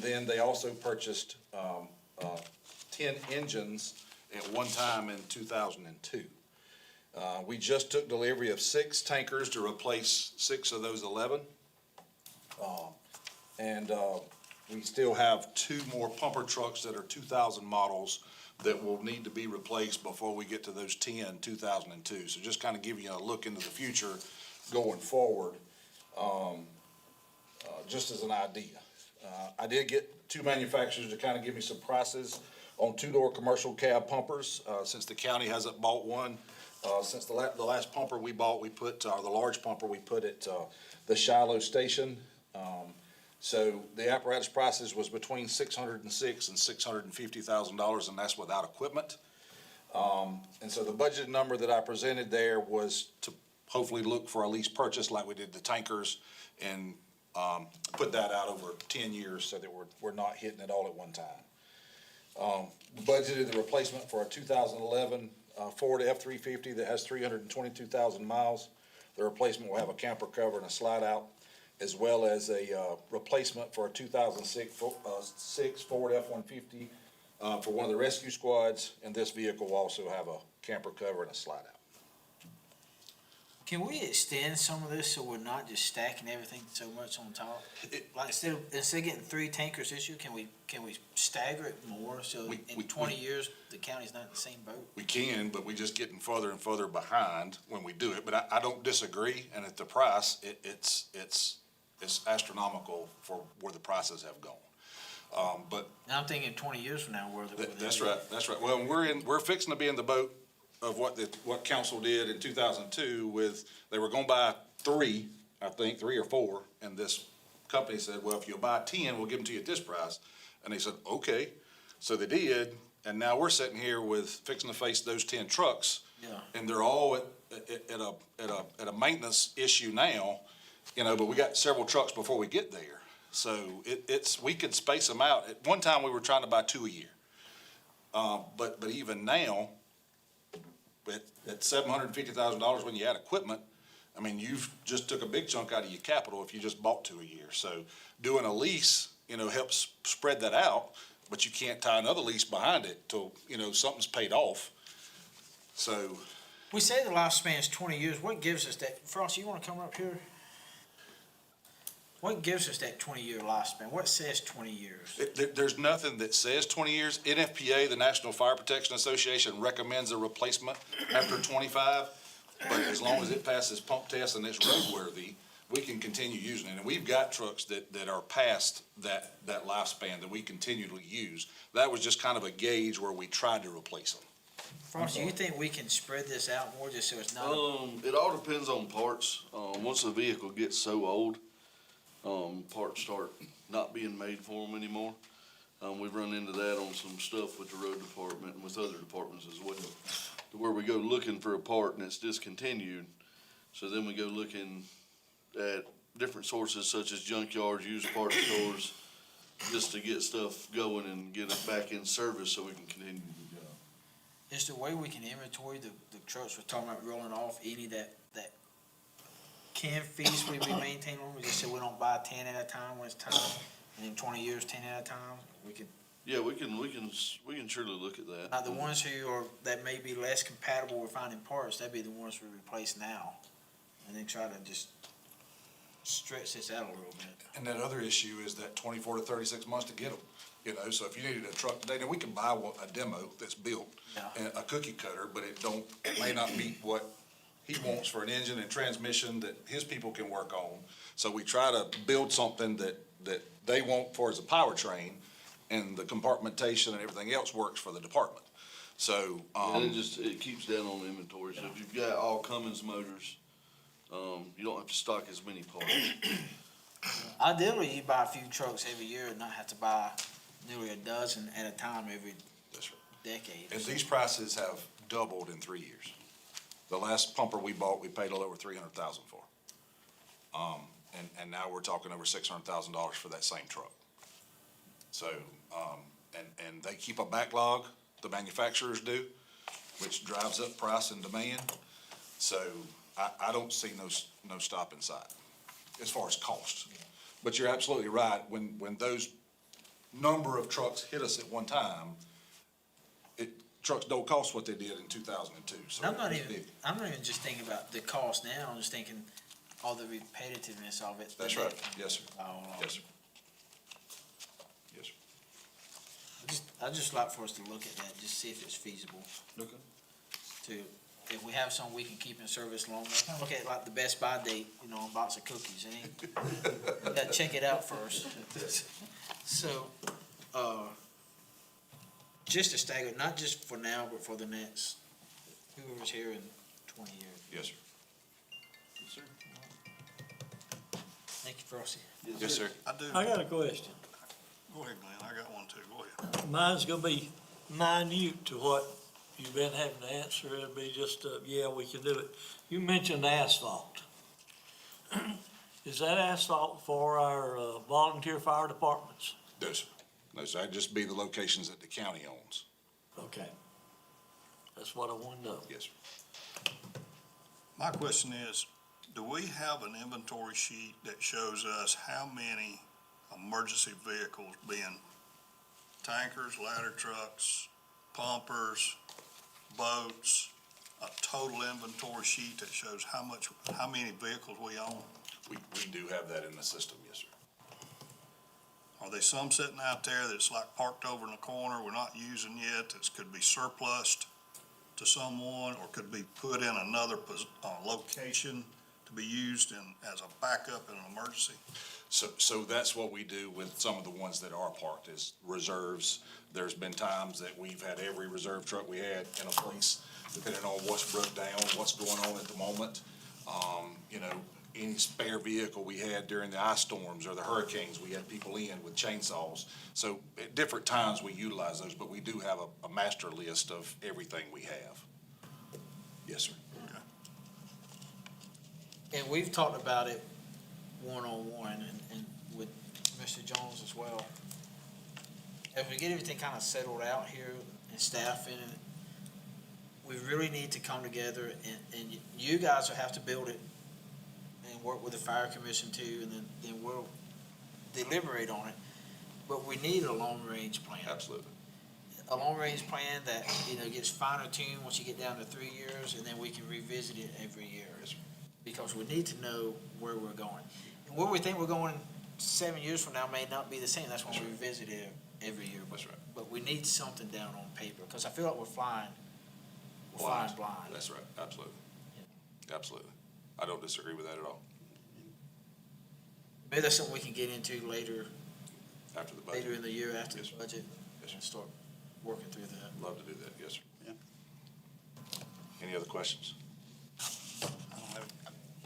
then they also purchased, 10 engines at one time in 2002. We just took delivery of 6 tankers to replace 6 of those 11. We still have 2 more pumper trucks that are 2000 models that will need to be replaced before we get to those 10 in 2002. So just kind of give you a look into the future going forward, just as an idea. I did get 2 manufacturers to kind of give me some prices on 2-door commercial cab pumpers, since the county hasn't bought one. Since the last pumper we bought, the large pumper we put at the Shiloh station. So the apparatus prices was between $606,000 and $650,000, and that's without equipment. And so the budgeted number that I presented there was to hopefully look for a lease purchase like we did the tankers, and put that out over 10 years so that we're not hitting it all at one time. Budgeted the replacement for a 2011 Ford F-350 that has 322,000 miles. The replacement will have a camper cover and a slide out, as well as a replacement for a 2006 Ford F-150 for one of the rescue squads. And this vehicle will also have a camper cover and a slide out. Can we extend some of this so we're not just stacking everything so much on top? Like instead of getting 3 tankers this year, can we stagger it more so in 20 years, the county's not in the same boat? We can, but we're just getting further and further behind when we do it. But I don't disagree, and at the price, it's astronomical for where the prices have gone. But Now I'm thinking 20 years from now, that's right, that's right. Well, we're fixing to be in the boat of what council did in 2002 with, they were gonna buy 3 or 4, and this company said, well, if you'll buy 10, we'll give them to you at this price. And they said, okay. So they did, and now we're sitting here with, fixing to face those 10 trucks. Yeah. And they're all at a maintenance issue now, but we got several trucks before we get there. So we could space them out. At one time, we were trying to buy 2 a year. But even now, at $750,000 when you add equipment, I mean, you've just took a big chunk out of your capital if you just bought 2 a year. So doing a lease, helps spread that out, but you can't tie another lease behind it till, something's paid off. So, We say the lifespan is 20 years. What gives us that? Frosty, you want to come up here? What gives us that 20-year lifespan? What says 20 years? there's nothing that says 20 years. NFPA, the National Fire Protection Association, recommends a replacement after 25. But as long as it passes pump tests and it's roadworthy, we can continue using it. And we've got trucks that are past that lifespan that we continually use. That was just kind of a gauge where we tried to replace them. Frosty, you think we can spread this out more just so it's not? It all depends on parts. Once a vehicle gets so old, parts start not being made for them anymore. We've run into that on some stuff with the road department and with other departments as well. To where we go looking for a part and it's discontinued. So then we go looking at different sources such as junkyards, used parts stores, just to get stuff going and get it back in service so we can continue the job. Is there a way we can inventory the trucks we're talking about rolling off, any that can feasibly be maintained on? We just say we don't buy 10 at a time when it's time, and in 20 years, 10 at a time? We could, Yeah, we can surely look at that. the ones that may be less compatible with finding parts, that'd be the ones we replace now. And then try to just stretch this out a little bit. And that other issue is that 24 to 36 months to get them. So if you needed a truck today, now we can buy a demo that's built, Yeah. and a cookie cutter, but it may not meet what he wants for an engine and transmission that his people can work on. So we try to build something that they want for as a powertrain, and the compartmentation and everything else works for the department. So, And it keeps down on the inventory. So if you've got all Cummins motors, you don't have to stock as many parts. Ideally, you buy a few trucks every year and not have to buy nearly a dozen at a time every that's right. decade. And these prices have doubled in 3 years. The last pumper we bought, we paid a little over $300,000 for. And now we're talking over $600,000 for that same truck. So, and they keep a backlog, the manufacturers do, which drives up price and demand. So I don't see no stop in sight as far as cost. But you're absolutely right, when those number of trucks hit us at one time, trucks don't cost what they did in 2002. So I'm not even just thinking about the cost now, I'm just thinking all the repetitiveness of it. That's right, yes, sir, Oh, yes, sir. Yes, sir. I'd just like for us to look at that, just see if it's feasible. Okay. If we have some we can keep in service longer, look at like the Best Buy date, a box of cookies, you gotta check it out first. So, just to stagger, not just for now, but for the next, whoever's here in 20 years. Yes, sir. Yes, sir. Thank you, Frosty. Yes, sir. I I got a question. Go ahead, Glenn, I got one too, go ahead. Mine's gonna be minute to what you've been having to answer. It'll be just, yeah, we can do it. You mentioned asphalt. Is that asphalt for our volunteer fire departments? No, sir. No, sir, that'd just be the locations that the county owns. Okay. That's what I wanted to know. Yes, sir. My question is, do we have an inventory sheet that shows us how many emergency vehicles, being tankers, ladder trucks, pumpers, boats, total inventory sheet that shows how many vehicles we own? We do have that in the system, yes, sir. Are there some sitting out there that's like parked over in the corner, we're not using yet, that could be surplused to someone, or could be put in another location to be used as a backup in an emergency? So that's what we do with some of the ones that are parked, is reserves. There's been times that we've had every reserve truck we had in a place, depending on what's broke down, what's going on at the moment. You know, any spare vehicle we had during the ice storms or the hurricanes, we had people in with chainsaws. So at different times, we utilize those, but we do have a master list of everything we have. Yes, sir. And we've talked about it one-on-one and with Mr. Jones as well. If we get everything kind of settled out here and staffing, we really need to come together and you guys will have to build it and work with the fire commission too, and then we'll deliberate on it. But we need a long-range plan. Absolutely. A long-range plan that, you know, gets finer tuned once you get down to 3 years, and then we can revisit it every year. Because we need to know where we're going. And where we think we're going 7 years from now may not be the same. That's when we revisit it every year. That's right. But we need something down on paper, because I feel like we're flying blind. That's right, absolutely. Absolutely. I don't disagree with that at all. Maybe that's something we can get into later After the budget. in the year, after Yes, the sir. budget, Yes, sir. and start working through that. Love to do that, yes, sir. Yeah. Any other questions?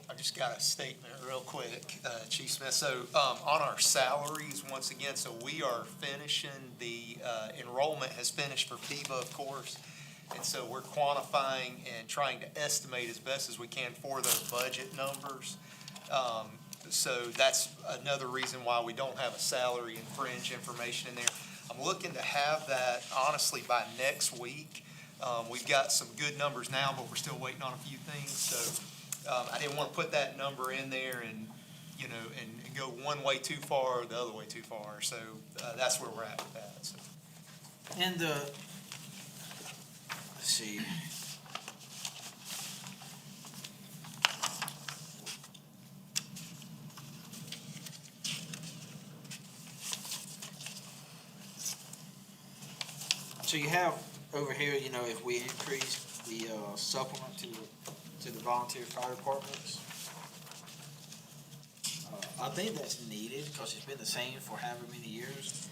I just got a statement real quick, Chief Smith. So, on our salaries, once again, so we are finishing, the enrollment has finished for FEBA, of course. And so we're quantifying and trying to estimate as best as we can for those budget numbers. So that's another reason why we don't have a salary and fringe information in there. I'm looking to have that honestly by next week. We've got some good numbers now, but we're still waiting on a few things. So I didn't want to put that number in there and, you know, and go one way too far or the other way too far. So that's where we're at with that. So. And let's see. So you have over here, you know, if we increase the supplement to the volunteer fire departments, I think that's needed because it's been the same for however many years.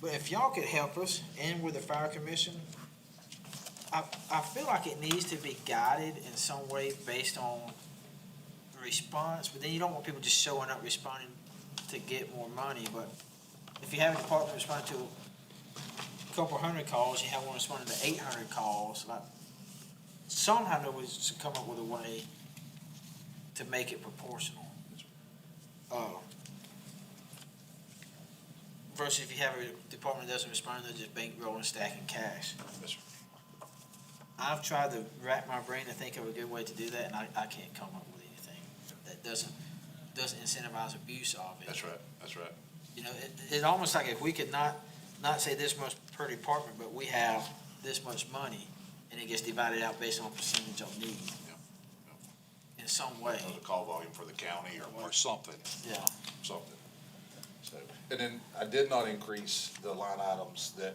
But if y'all could help us and with the fire commission, I feel like it needs to be guided in some way based on response, but then you don't want people just showing up responding to get more money. But if you have a department responding to a couple hundred calls, you have one responding to 800 calls, like somehow there was to come up with a way to make it proportional. Versus if you have a department that doesn't respond, they're just bankrolling, stacking cash. Yes, sir. I've tried to rack my brain to think of a good way to do that, and I can't come up with anything that doesn't incentivize abuse of it. That's right, that's right. You know, it's almost like if we could not say this much per department, but we have this much money, and it gets divided out based on percentage of need. In some way, Or the call volume for the county or something, yeah. something. So, and then I did not increase the line items that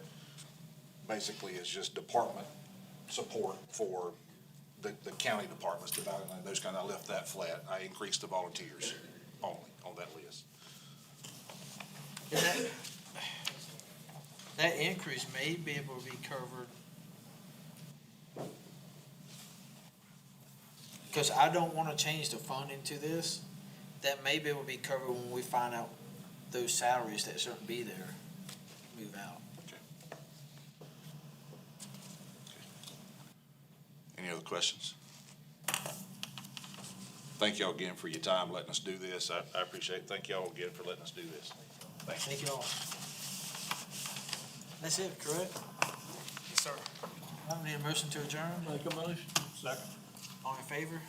basically is just department support for the county departments, development, those kind, I left that flat. I increased the volunteers only on that list. And that increase may be able to be covered. Because I don't want to change the funding to this. That may be able to be covered when we find out those salaries that shouldn't be there move out. Okay. Any other questions? Thank y'all again for your time, letting us do this. I appreciate it. Thank y'all again for letting us do this. Thank you. Thank you all. That's it, correct? Yes, sir. I don't need a motion to adjourn. Make a motion. Second. All in favor?